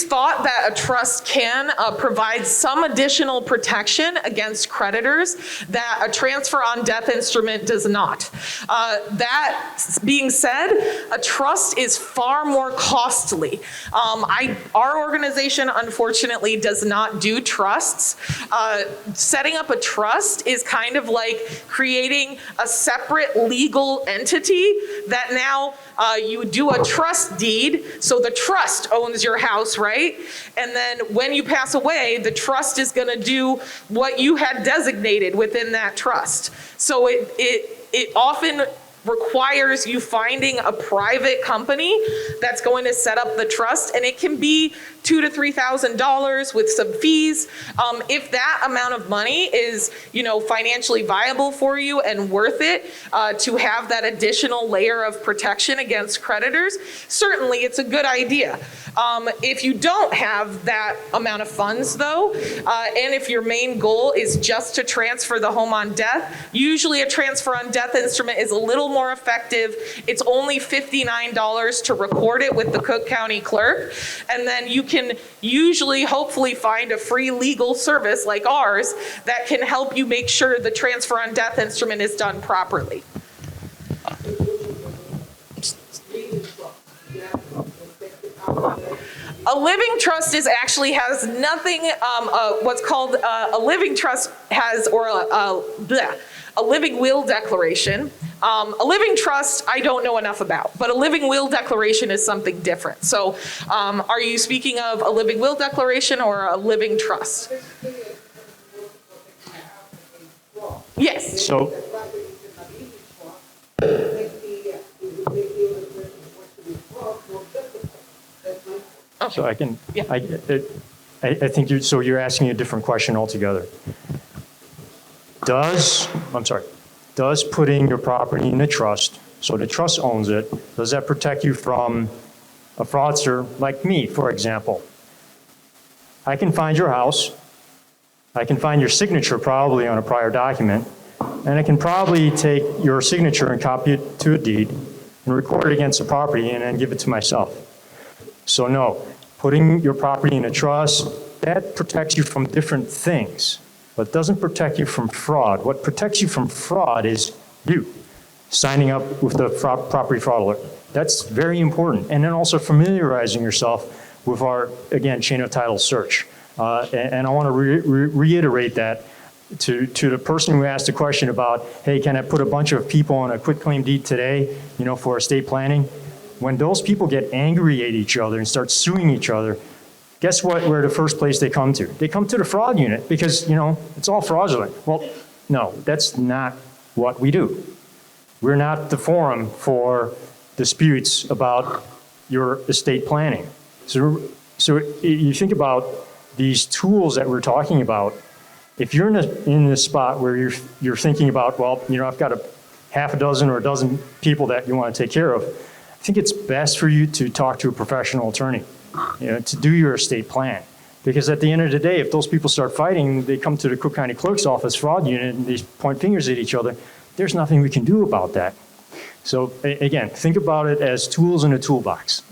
R: We've thought that a trust can provide some additional protection against creditors that a transfer on death instrument does not. That being said, a trust is far more costly. Our organization, unfortunately, does not do trusts. Setting up a trust is kind of like creating a separate legal entity that now you do a trust deed, so the trust owns your house, right? And then when you pass away, the trust is going to do what you had designated within that trust. So it often requires you finding a private company that's going to set up the trust, and it can be $2,000 to $3,000 with some fees. If that amount of money is, financially viable for you and worth it to have that additional layer of protection against creditors, certainly it's a good idea. If you don't have that amount of funds though, and if your main goal is just to transfer the home on death, usually a transfer on death instrument is a little more effective. It's only $59 to record it with the Cook County Clerk, and then you can usually hopefully find a free legal service like ours that can help you make sure the transfer on death instrument is done properly. A living trust actually has nothing, what's called a living trust has, or a living will declaration. A living trust, I don't know enough about, but a living will declaration is something different. So are you speaking of a living will declaration or a living trust? Yes.
T: So, so I can, yeah. I think you're asking a different question altogether. Does putting your property in a trust, so the trust owns it, does that protect you from a fraudster like me, for example? I can find your house, I can find your signature probably on a prior document, and I can probably take your signature and copy it to a deed and record it against the property and then give it to myself. So no, putting your property in a trust, that protects you from different things, but doesn't protect you from fraud. What protects you from fraud is you signing up with the property fraud alert. That's very important. And then also familiarizing yourself with our, again, chain of title search. And I want to reiterate that to the person who asked the question about, hey, can I put a bunch of people on a quitclaim deed today, for estate planning? When those people get angry at each other and start suing each other, guess what? Where the first place they come to? They come to the fraud unit because, it's all fraudulent. Well, no, that's not what we do. We're not the forum for disputes about your estate planning. So you think about these tools that we're talking about. If you're in a spot where you're thinking about, well, I've got a half a dozen or a dozen people that you want to take care of, I think it's best for you to talk to a professional attorney, to do your estate plan. Because at the end of the day, if those people start fighting, they come to the Cook County Clerk's office fraud unit and they point fingers at each other, there's nothing we can do about that. So again, think about it as tools in a toolbox.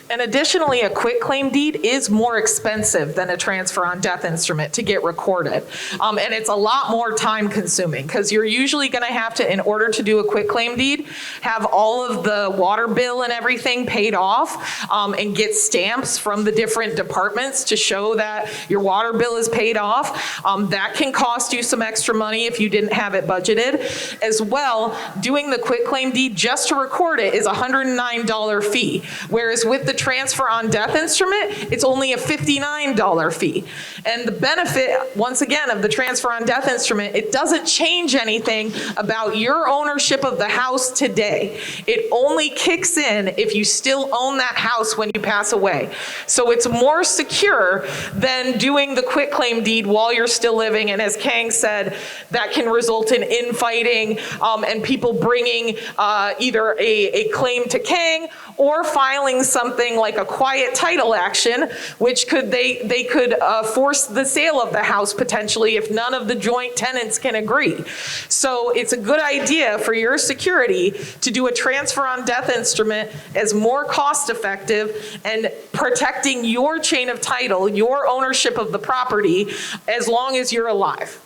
R: And additionally, a quitclaim deed is more expensive than a transfer on death instrument to get recorded. And it's a lot more time consuming because you're usually going to have to, in order to do a quitclaim deed, have all of the water bill and everything paid off and get stamps from the different departments to show that your water bill is paid off. That can cost you some extra money if you didn't have it budgeted. As well, doing the quitclaim deed just to record it is a $109 fee, whereas with the transfer on death instrument, it's only a $59 fee. And the benefit, once again, of the transfer on death instrument, it doesn't change anything about your ownership of the house today. It only kicks in if you still own that house when you pass away. So it's more secure than doing the quitclaim deed while you're still living. And as Kang said, that can result in infighting and people bringing either a claim to Kang or filing something bring like a quiet title action, which they could force the sale of the house potentially if none of the joint tenants can agree. So it's a good idea for your security to do a transfer on death instrument as more cost effective and protecting your chain of title, your ownership of the property, as long as you're alive.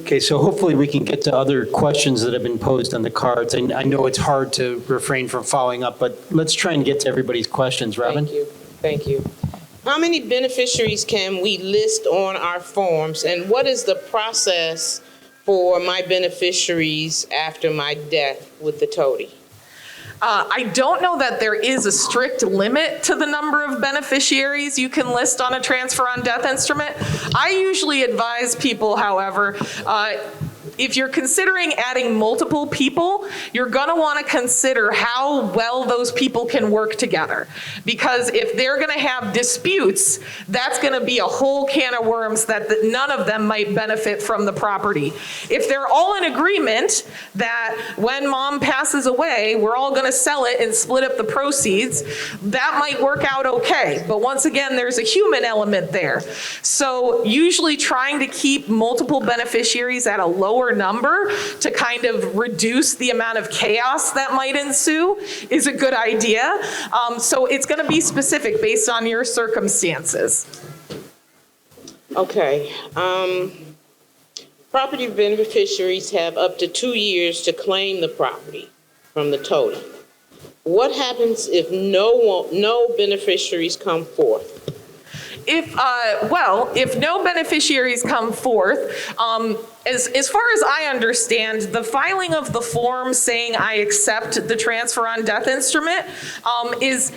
S: Okay, so hopefully we can get to other questions that have been posed on the cards. And I know it's hard to refrain from following up, but let's try and get to everybody's questions. Robin?
C: Thank you. How many beneficiaries can we list on our forms, and what is the process for my beneficiaries after my death with the toady?
R: I don't know that there is a strict limit to the number of beneficiaries you can list on a transfer on death instrument. I usually advise people, however, if you're considering adding multiple people, you're going to want to consider how well those people can work together. Because if they're going to have disputes, that's going to be a whole can of worms that none of them might benefit from the property. If they're all in agreement that when mom passes away, we're all going to sell it and split up the proceeds, that might work out okay. But once again, there's a human element there. So usually trying to keep multiple beneficiaries at a lower number to kind of reduce the amount of chaos that might ensue is a good idea. So it's going to be specific based on your circumstances.
C: Okay. Property beneficiaries have up to 2 years to claim the property from the toady. What happens if no beneficiaries come forth?
R: If no beneficiaries come forth, as far as I understand, the filing of the form saying I accept the transfer on death instrument is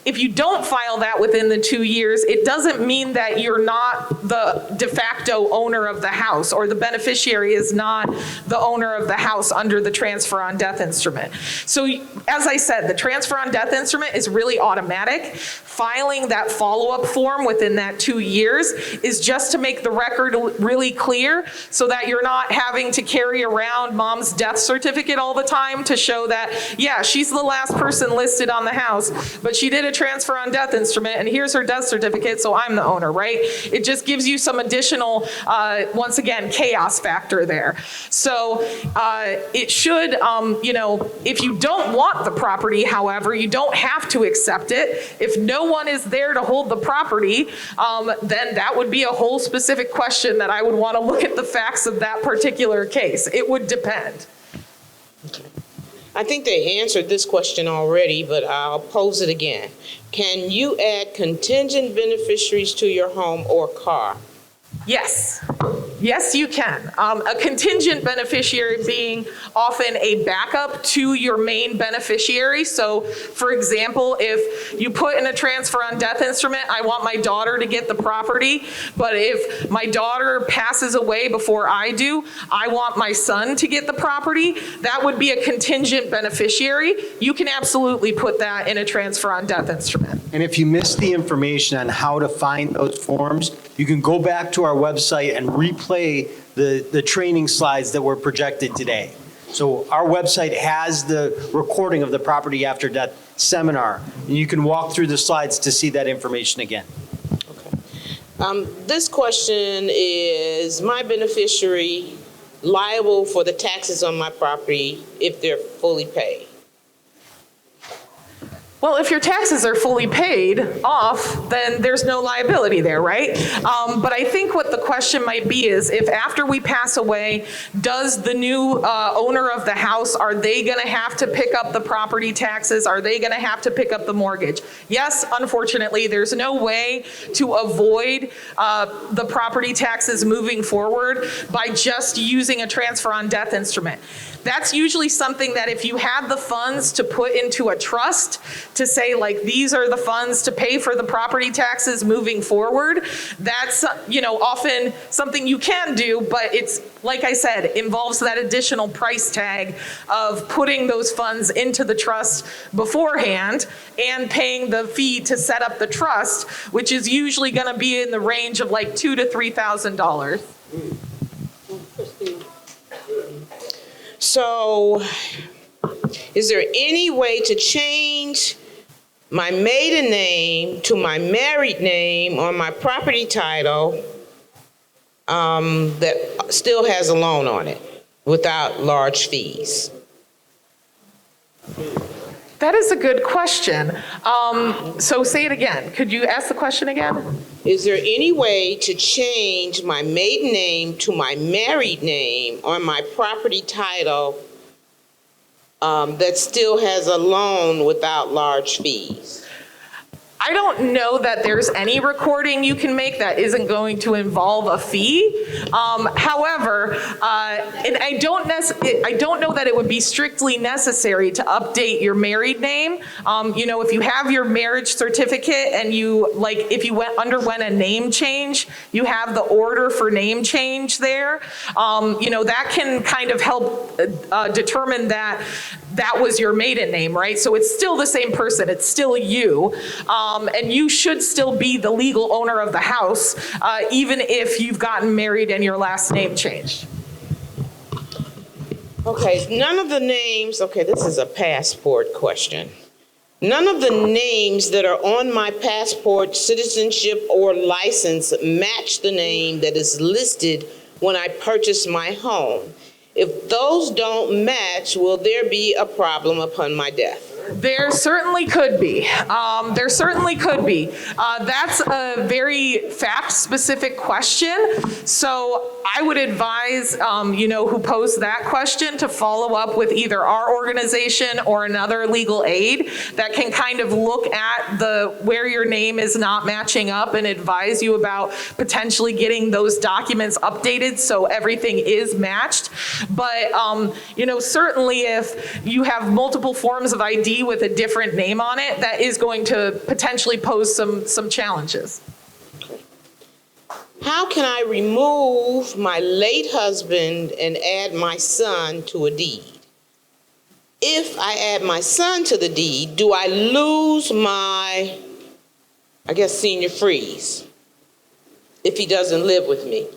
R: if you don't file that within the 2 years, it doesn't mean that you're not the de facto owner of the house, or the beneficiary is not the owner of the house under the transfer on death instrument. So as I said, the transfer on death instrument is really automatic. Filing that follow-up form within that 2 years is just to make the record really clear, so that you're not having to carry around mom's death certificate all the time to show that, yeah, she's the last person listed on the house, but she did a transfer on death instrument and here's her death certificate, so I'm the owner, right? It just gives you some additional, once again, chaos factor there. So it should, if you don't want the property, however, you don't have to accept it. If no one is there to hold the property, then that would be a whole specific question that I would want to look at the facts of that particular case. It would depend.
C: Okay. I think they answered this question already, but I'll pose it again. Can you add contingent beneficiaries to your home or car?
R: Yes. Yes, you can. A contingent beneficiary being often a backup to your main beneficiary. So, for example, if you put in a transfer on death instrument, I want my daughter to get the property, but if my daughter passes away before I do, I want my son to get the property, that would be a contingent beneficiary. You can absolutely put that in a transfer on death instrument.
S: And if you missed the information on how to find those forms, you can go back to our website and replay the training slides that were projected today. So our website has the recording of the Property After Death seminar, and you can walk through the slides to see that information again.
C: Okay. This question is, my beneficiary liable for the taxes on my property if they're fully paid?
R: Well, if your taxes are fully paid off, then there's no liability there, right? But I think what the question might be is, if after we pass away, does the new owner of the house, are they going to have to pick up the property taxes? Are they going to have to pick up the mortgage? Yes, unfortunately, there's no way to avoid the property taxes moving forward by just using a transfer on death instrument. That's usually something that if you had the funds to put into a trust to say, like, these are the funds to pay for the property taxes moving forward, that's, often something you can do, but it's, like I said, involves that additional price tag of putting those funds into the trust beforehand and paying the fee to set up the trust, which is usually going to be in the range of like $2,000 to $3,000.
C: So Is there any way to change my maiden name to my married name on my property title that still has a loan on it without large fees?
R: That is a good question. So say it again. Could you ask the question again?
C: Is there any way to change my maiden name to my married name on my property title that still has a loan without large fees?
R: I don't know that there's any recording you can make that isn't going to involve a fee. However, and I don't know that it would be strictly necessary to update your married name. You know, if you have your marriage certificate and if you underwent a name change, you have the order for name change there. You know, that can kind of help determine that was your maiden name, right? So it's still the same person, it's still you. And you should still be the legal owner of the house, even if you've gotten married and your last name changed.
C: Okay, none of the names, okay, this is a passport question. None of the names that are on my passport, citizenship, or license match the name that is listed when I purchased my home. If those don't match, will there be a problem upon my death?
R: There certainly could be. There certainly could be. That's a very fact-specific question. So I would advise, you know, who posed that question to follow up with either our organization or another legal aid that can kind of look at where your name is not matching up and advise you about potentially getting those documents updated so everything is matched. But, you know, certainly if you have multiple forms of ID with a different name on it, that is going to potentially pose some challenges.
C: How can I remove my late husband and add my son to a deed? If I add my son to the deed, do I lose my, I guess, senior freeze if he doesn't live with me?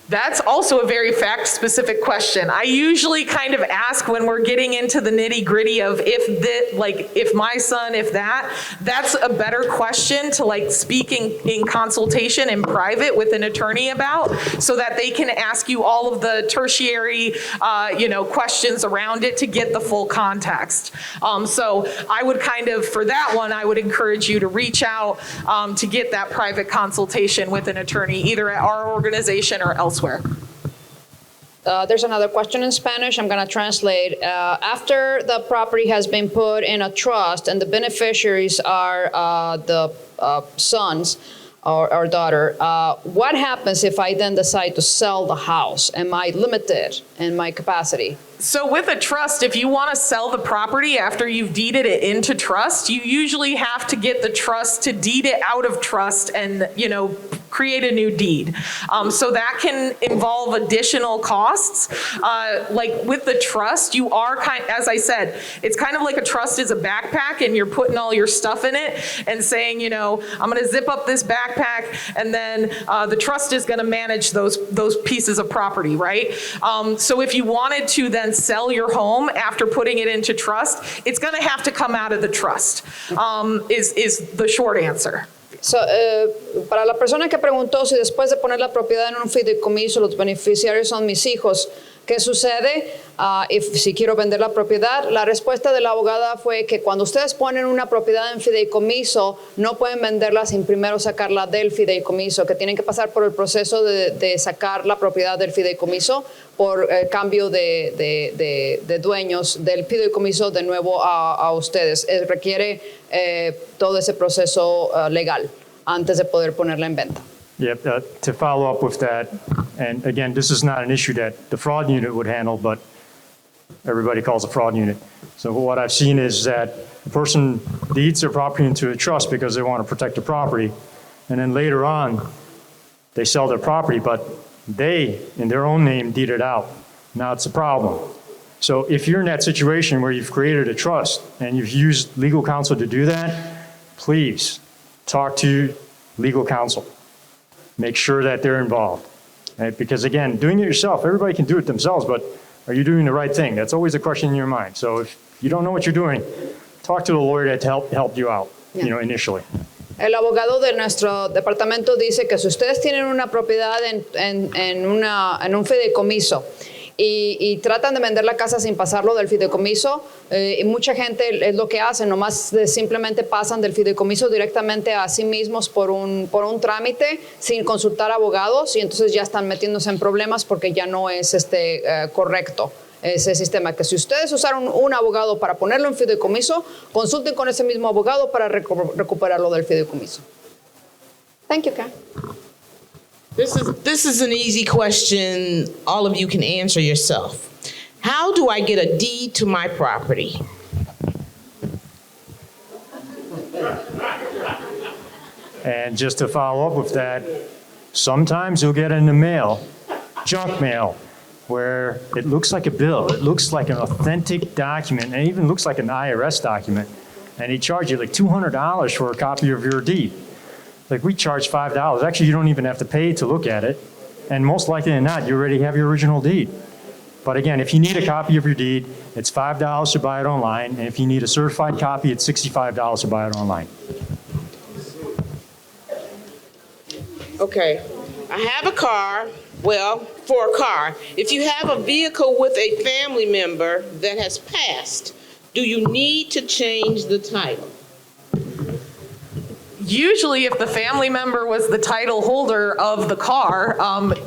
R: That's also a very fact-specific question. I usually kind of ask when we're getting into the nitty-gritty of if my son, if that. That's a better question to speak in consultation in private with an attorney about, so that they can ask you all of the tertiary, questions around it to get the full context. So I would for that one, I would encourage you to reach out to get that private consultation with an attorney, either at our organization or elsewhere.
D: There's another question in Spanish. I'm going to translate. After the property has been put in a trust and the beneficiaries are the sons or daughter, what happens if I then decide to sell the house? Am I limited in my capacity?
R: So with a trust, if you want to sell the property after you've deeded it into trust, you usually have to get the trust to deed it out of trust and, create a new deed. So that can involve additional costs. Like with the trust, you are as I said, it's kind of like a trust is a backpack and you're putting all your stuff in it and saying, I'm going to zip up this backpack and then the trust is going to manage those pieces of property, right? So if you wanted to then sell your home after putting it into trust, it's going to have to come out of the trust, is the short answer.
D: So, para la persona que preguntó si después de poner la propiedad en un fideicomiso los beneficiarios son mis hijos, ¿qué sucede si quiero vender la propiedad? La respuesta de la abogada fue que cuando ustedes ponen una propiedad en fideicomiso, no pueden venderla sin primero sacarla del fideicomiso, que tienen que pasar por el proceso de sacar la propiedad del fideicomiso por cambio de dueños del fideicomiso de nuevo a ustedes. Requiere todo ese proceso legal antes de poder ponerla en venta.
T: Yep, to follow up with that, and again, this is not an issue that the fraud unit would handle, but everybody calls a fraud unit. So what I've seen is that the person deeds their property into a trust because they want to protect the property, and then later on, they sell their property, but they, in their own name, deed it out. Now it's a problem. So if you're in that situation where you've created a trust and you've used legal counsel to do that, please talk to legal counsel. Make sure that they're involved. Right? Because again, doing it yourself, everybody can do it themselves, but Are you doing the right thing? That's always a question in your mind. So if you don't know what you're doing, talk to the lawyer to help you out, initially.
D: El abogado de nuestro departamento dice que si ustedes tienen una propiedad en un fideicomiso y tratan de vender la casa sin pasarlo del fideicomiso, y mucha gente es lo que hace, nomás simplemente pasan del fideicomiso directamente a sí mismos por un trámite sin consultar abogados, y entonces ya están metiéndose en problemas porque ya no es correcto ese sistema. Que si ustedes usaron un abogado para ponerlo en fideicomiso, consulten con ese mismo abogado para recuperarlo del fideicomiso. Thank you, Kat.
C: This is an easy question all of you can answer yourself. How do I get a deed to my property?
T: And just to follow up with that, sometimes you'll get in the mail, junk mail, where it looks like a bill. It looks like an authentic document, and it even looks like an IRS document. And they charge you like $200 for a copy of your deed. Like, we charge $5. Actually, you don't even have to pay to look at it. And most likely than not, you already have your original deed. But again, if you need a copy of your deed, it's $5 to buy it online. And if you need a certified copy, it's $65 to buy it online.
C: Okay, I have a car. Well, for a car, if you have a vehicle with a family member that has passed, do you need to change the title?
R: Usually, if the family member was the title holder of the car,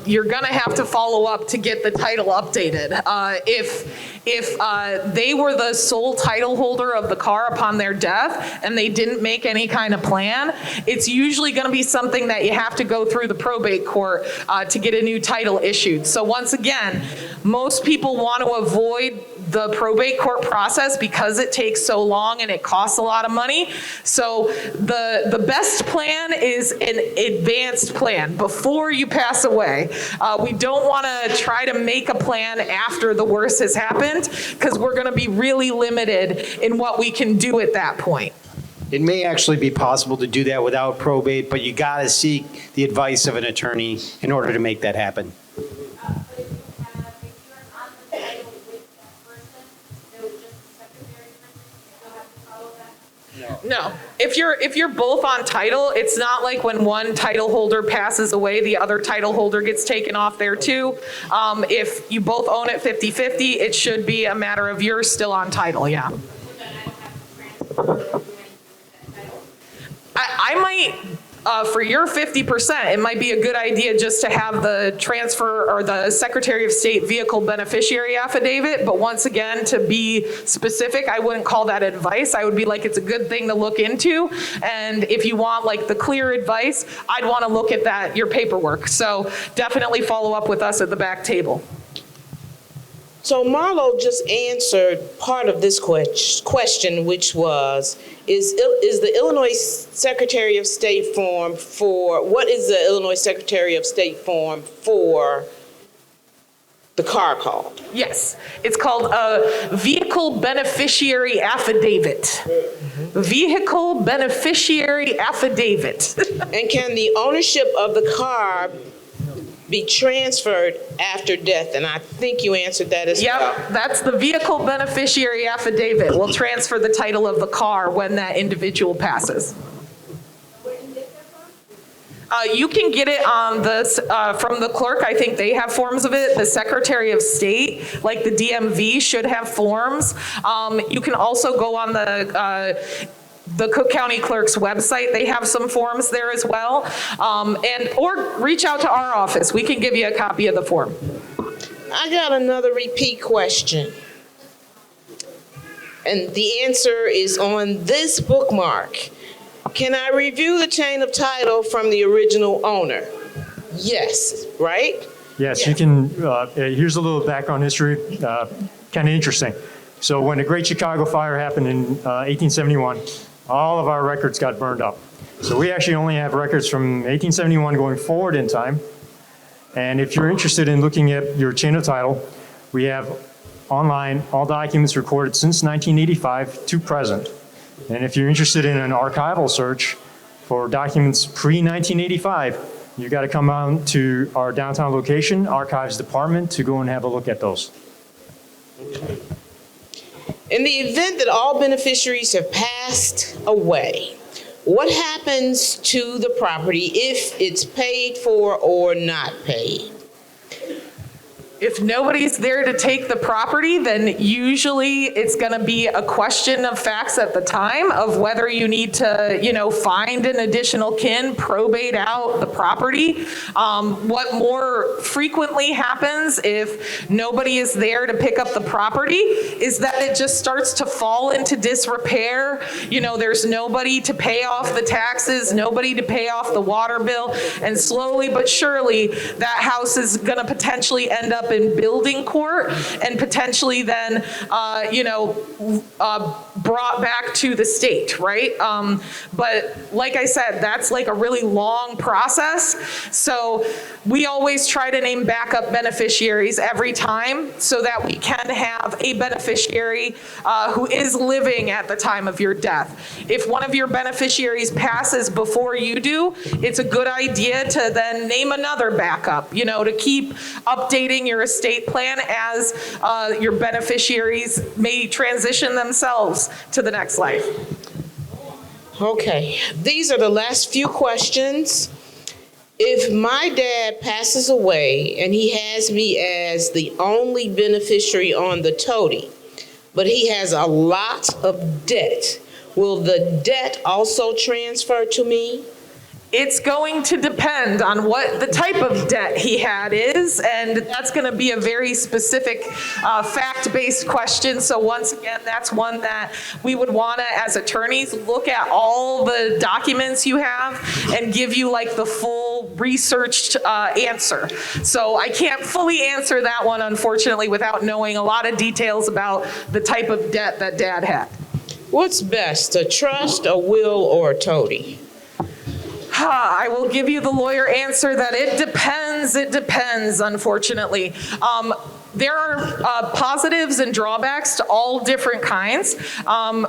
R: you're gonna have to follow up to get the title updated. If they were the sole title holder of the car upon their death and they didn't make any kind of plan, it's usually gonna be something that you have to go through the probate court to get a new title issued. So once again, most people want to avoid the probate court process because it takes so long and it costs a lot of money. So the best plan is an advanced plan before you pass away. We don't want to try to make a plan after the worst has happened, because we're going to be really limited in what we can do at that point.
S: It may actually be possible to do that without probate, but you got to seek the advice of an attorney in order to make that happen.
R: No, if you're both on title, it's not like when one title holder passes away, the other title holder gets taken off there too. If you both own it 50-50, it should be a matter of you're still on title, yeah. I might, for your 50%, it might be a good idea just to have the transfer or the Secretary of State vehicle beneficiary affidavit. But once again, to be specific, I wouldn't call that advice. I would be like, it's a good thing to look into. And if you want like the clear advice, I'd want to look at that, your paperwork. So definitely follow up with us at the back table.
C: So Marlo just answered part of this question, which was, is the Illinois Secretary of State form for, what is the Illinois Secretary of State form for the car called?
R: Yes, it's called a vehicle beneficiary affidavit. Vehicle beneficiary affidavit.
C: And can the ownership of the car be transferred after death? And I think you answered that as well.
R: Yep, that's the vehicle beneficiary affidavit. We'll transfer the title of the car when that individual passes. You can get it on from the clerk. I think they have forms of it. The Secretary of State, like the DMV, should have forms. You can also go on the Cook County Clerk's website. They have some forms there as well. Or reach out to our office. We can give you a copy of the form.
C: I got another repeat question. And the answer is on this bookmark. Can I review the chain of title from the original owner? Yes, right?
T: Yes, you can. Here's a little background history, kind of interesting. So when the Great Chicago Fire happened in 1871, all of our records got burned up. So we actually only have records from 1871 going forward in time. And if you're interested in looking at your chain of title, we have online all documents recorded since 1985 to present. And if you're interested in an archival search for documents pre-1985, you got to come on to our downtown location, archives department, to go and have a look at those.
C: In the event that all beneficiaries have passed away, what happens to the property if it's paid for or not paid?
R: If nobody's there to take the property, then usually it's going to be a question of facts at the time of whether you need to, find an additional kin, probate out the property. What more frequently happens if nobody is there to pick up the property is that it just starts to fall into disrepair. There's nobody to pay off the taxes, nobody to pay off the water bill, and slowly but surely that house is going to potentially end up in building court and potentially then, brought back to the state, right? But like I said, that's like a really long process. So we always try to name backup beneficiaries every time so that we can have a beneficiary who is living at the time of your death. If one of your beneficiaries passes before you do, it's a good idea to then name another backup, to keep updating your estate plan as your beneficiaries may transition themselves to the next life.
C: Okay, these are the last few questions. If my dad passes away and he has me as the only beneficiary on the toady, but he has a lot of debt, will the debt also transfer to me?
R: It's going to depend on what the type of debt he had is, and that's going to be a very specific fact-based question. So once again, that's one that we would want to, as attorneys, look at all the documents you have and give you like the full researched answer. So I can't fully answer that one, unfortunately, without knowing a lot of details about the type of debt that Dad had.
C: What's best, a trust, a will, or a toady?
R: I will give you the lawyer answer that it depends, unfortunately. There are positives and drawbacks to all different kinds.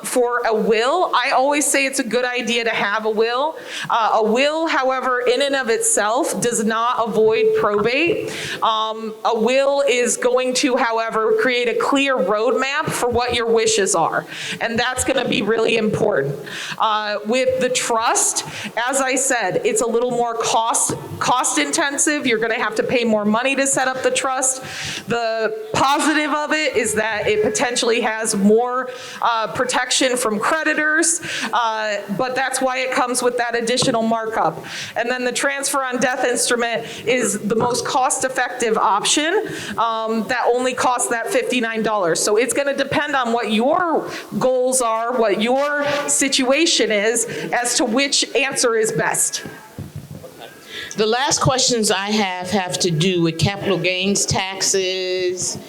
R: For a will, I always say it's a good idea to have a will. A will, however, in and of itself does not avoid probate. A will is going to, however, create a clear roadmap for what your wishes are. And that's going to be really important. With the trust, as I said, it's a little more cost intensive. You're going to have to pay more money to set up the trust. The positive of it is that it potentially has more protection from creditors, but that's why it comes with that additional markup. And then the transfer on death instrument is the most cost-effective option that only costs that $59. So it's going to depend on what your goals are, what your situation is, as to which answer is best.
C: The last questions I have to do with capital gains taxes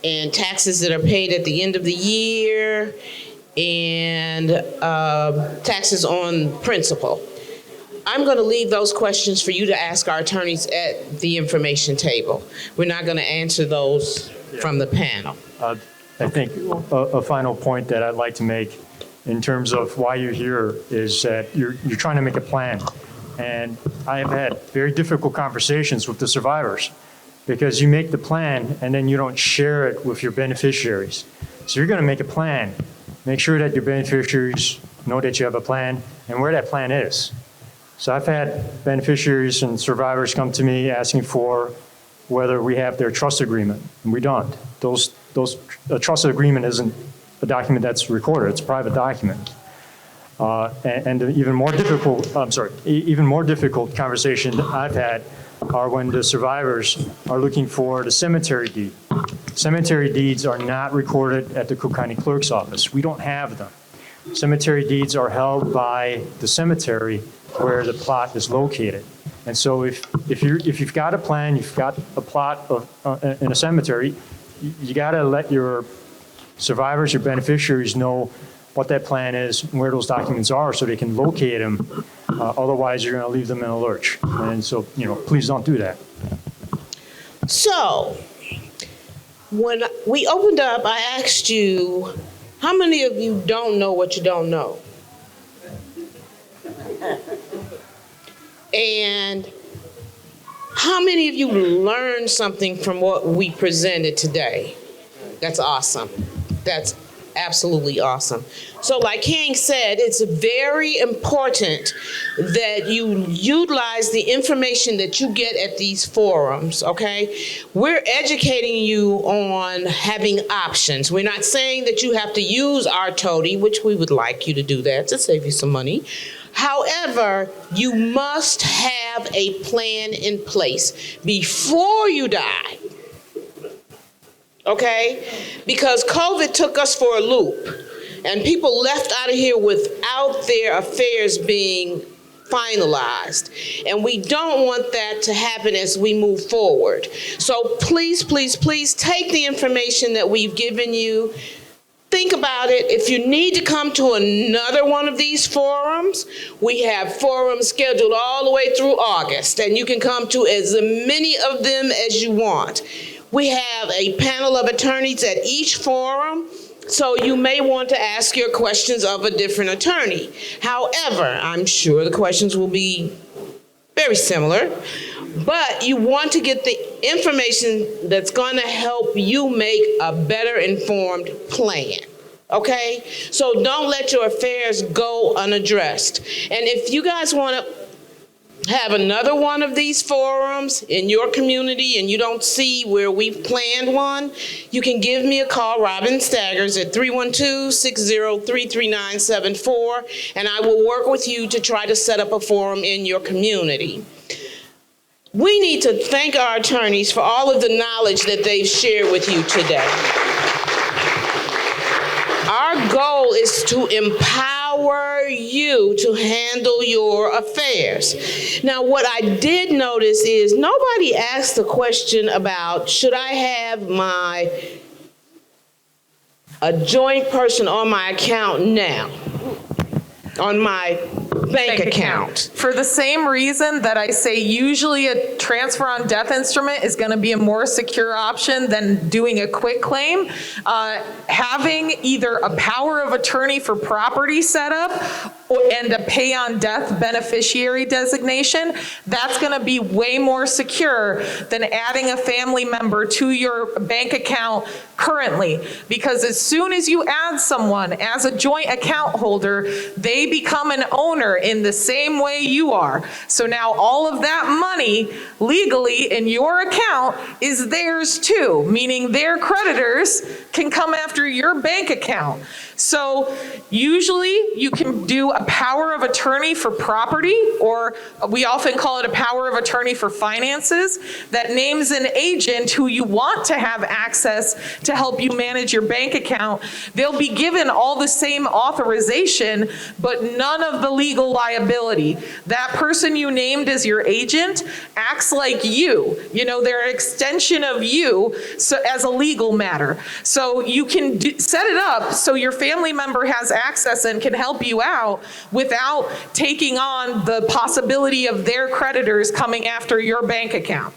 C: and taxes that are paid at the end of the year and taxes on principal. I'm going to leave those questions for you to ask our attorneys at the information table. We're not going to answer those from the panel.
T: I think a final point that I'd like to make in terms of why you're here is that you're trying to make a plan. And I have had very difficult conversations with the survivors because you make the plan and then you don't share it with your beneficiaries. So you're going to make a plan. Make sure that your beneficiaries know that you have a plan and where that plan is. So I've had beneficiaries and survivors come to me asking for whether we have their trust agreement, and we don't. A trust agreement isn't a document that's recorded, it's a private document. And the even more difficult conversation I've had are when the survivors are looking for the cemetery deed. Cemetery deeds are not recorded at the Cook County Clerk's office. We don't have them. Cemetery deeds are held by the cemetery where the plot is located. And so if you've got a plan, you've got a plot in a cemetery, you got to let your survivors, your beneficiaries know what that plan is, where those documents are, so they can locate them. Otherwise, you're going to leave them in a lurch. And so, please don't do that.
C: So, when we opened up, I asked you, how many of you don't know what you don't know? And how many of you learned something from what we presented today? That's awesome. That's absolutely awesome. So like King said, it's very important that you utilize the information that you get at these forums, okay? We're educating you on having options. We're not saying that you have to use our toady, which we would like you to do that to save you some money. However, you must have a plan in place before you die. Okay? Because COVID took us for a loop, and people left out of here without their affairs being finalized. And we don't want that to happen as we move forward. So please, please, please take the information that we've given you. Think about it. If you need to come to another one of these forums, we have forums scheduled all the way through August, and you can come to as many of them as you want. We have a panel of attorneys at each forum, so you may want to ask your questions of a different attorney. However, I'm sure the questions will be very similar, but you want to get the information that's going to help you make a better informed plan. Okay? So don't let your affairs go unaddressed. And if you guys want to have another one of these forums in your community and you don't see where we've planned one, you can give me a call, Robin Staggers, at 312-603-3974, and I will work with you to try to set up a forum in your community. We need to thank our attorneys for all of the knowledge that they've shared with you today. Our goal is to empower you to handle your affairs. Now, what I did notice is nobody asked a question about, should I have a joint person on my account now, on my bank account?
R: For the same reason that I say usually a transfer on death instrument is going to be a more secure option than doing a quick claim. Having either a power of attorney for property set up and a pay on death beneficiary designation, that's going to be way more secure than adding a family member to your bank account currently. Because as soon as you add someone as a joint account holder, they become an owner in the same way you are. So now all of that money legally in your account is theirs too, meaning their creditors can come after your bank account. So usually you can do a power of attorney for property, or we often call it a power of attorney for finances, that names an agent who you want to have access to help you manage your bank account. They'll be given all the same authorization, but none of the legal liability. That person you named as your agent acts like you. You know, they're an extension of you, so as a legal matter. So you can set it up so your family member has access and can help you out without taking on the possibility of their creditors coming after your bank account.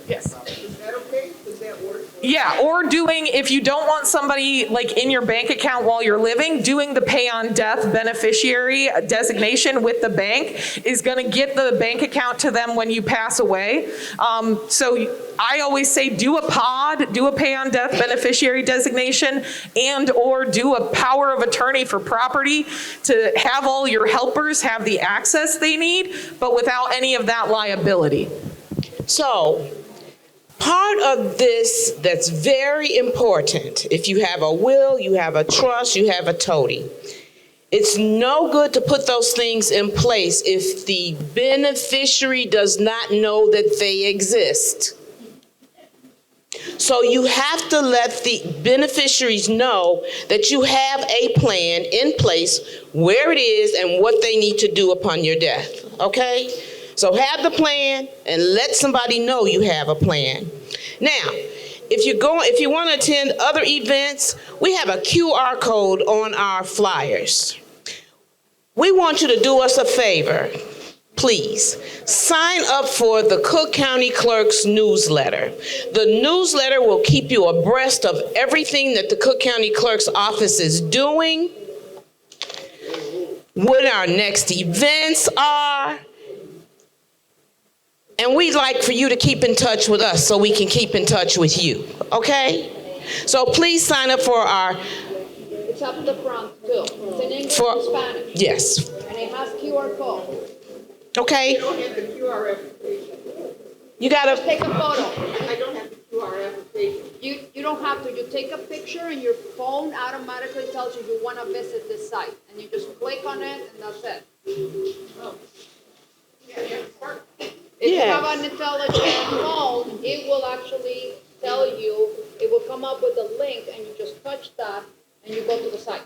R: Yes.
Q: Is that okay? Does that work?
R: Yeah, or doing, if you don't want somebody like in your bank account while you're living, doing the pay on death beneficiary designation with the bank is going to get the bank account to them when you pass away. So I always say do a POD, do a pay on death beneficiary designation, and or do a power of attorney for property to have all your helpers have the access they need, but without any of that liability.
C: So, part of this that's very important, if you have a will, you have a trust, you have a toady, it's no good to put those things in place if the beneficiary does not know that they exist. So you have to let the beneficiaries know that you have a plan in place, where it is and what they need to do upon your death, okay? So have the plan and let somebody know you have a plan. Now, if you want to attend other events, we have a QR code on our flyers. We want you to do us a favor. Please sign up for the Cook County Clerk's newsletter. The newsletter will keep you abreast of everything that the Cook County Clerk's office is doing, what our next events are, And we'd like for you to keep in touch with us so we can keep in touch with you, okay? So please sign up for our...
D: It's up the front too. It's in English
C: For-
D: and Spanish.
C: Yes.
D: And it has QR code.
C: Okay?
Q: I don't have the QR application.
C: You gotta...
D: Take a photo.
Q: I don't have the QR application.
D: You don't have to. You take a picture and your phone automatically tells you want to visit this site. And you just click on it and that's it. If you have an intelligent phone, it will actually tell you, it will come up with a link and you just touch that and you go to the site.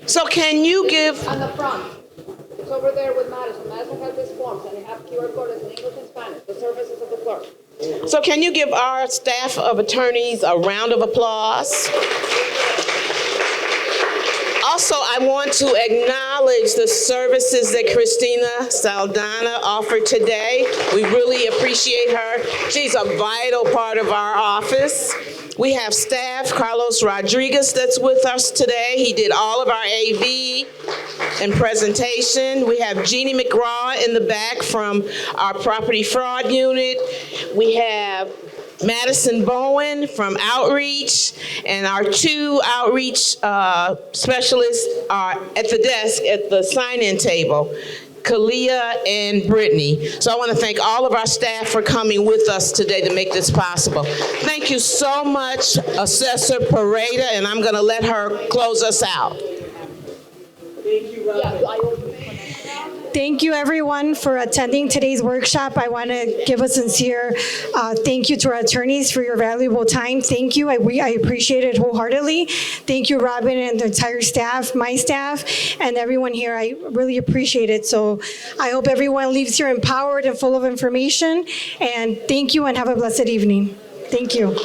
C: So can you give...
D: On the front. It's over there with Madison. Madison has these forms and they have QR codes in English and Spanish, the services of the clerk.
C: So can you give our staff of attorneys a round of applause? Also, I want to acknowledge the services that Christina Saldana offered today. We really appreciate her. She's a vital part of our office. We have staff, Carlos Rodriguez, that's with us today. He did all of our AV and presentation. We have Jeannie McGraw in the back from our property fraud unit. We have Madison Bowen from Outreach, and our two outreach specialists are at the desk at the sign-in table, Kalia and Brittany. So I want to thank all of our staff for coming with us today to make this possible. Thank you so much, Assessor Pareda, and I'm going to let her close us out.
Q: Thank you, Robin.
A: Thank you, everyone, for attending today's workshop. I want to give a sincere thank you to our attorneys for your valuable time. Thank you. I appreciate it wholeheartedly. Thank you, Robin, and the entire staff, my staff, and everyone here. I really appreciate it. So I hope everyone leaves here empowered and full of information. And thank you, and have a blessed evening. Thank you.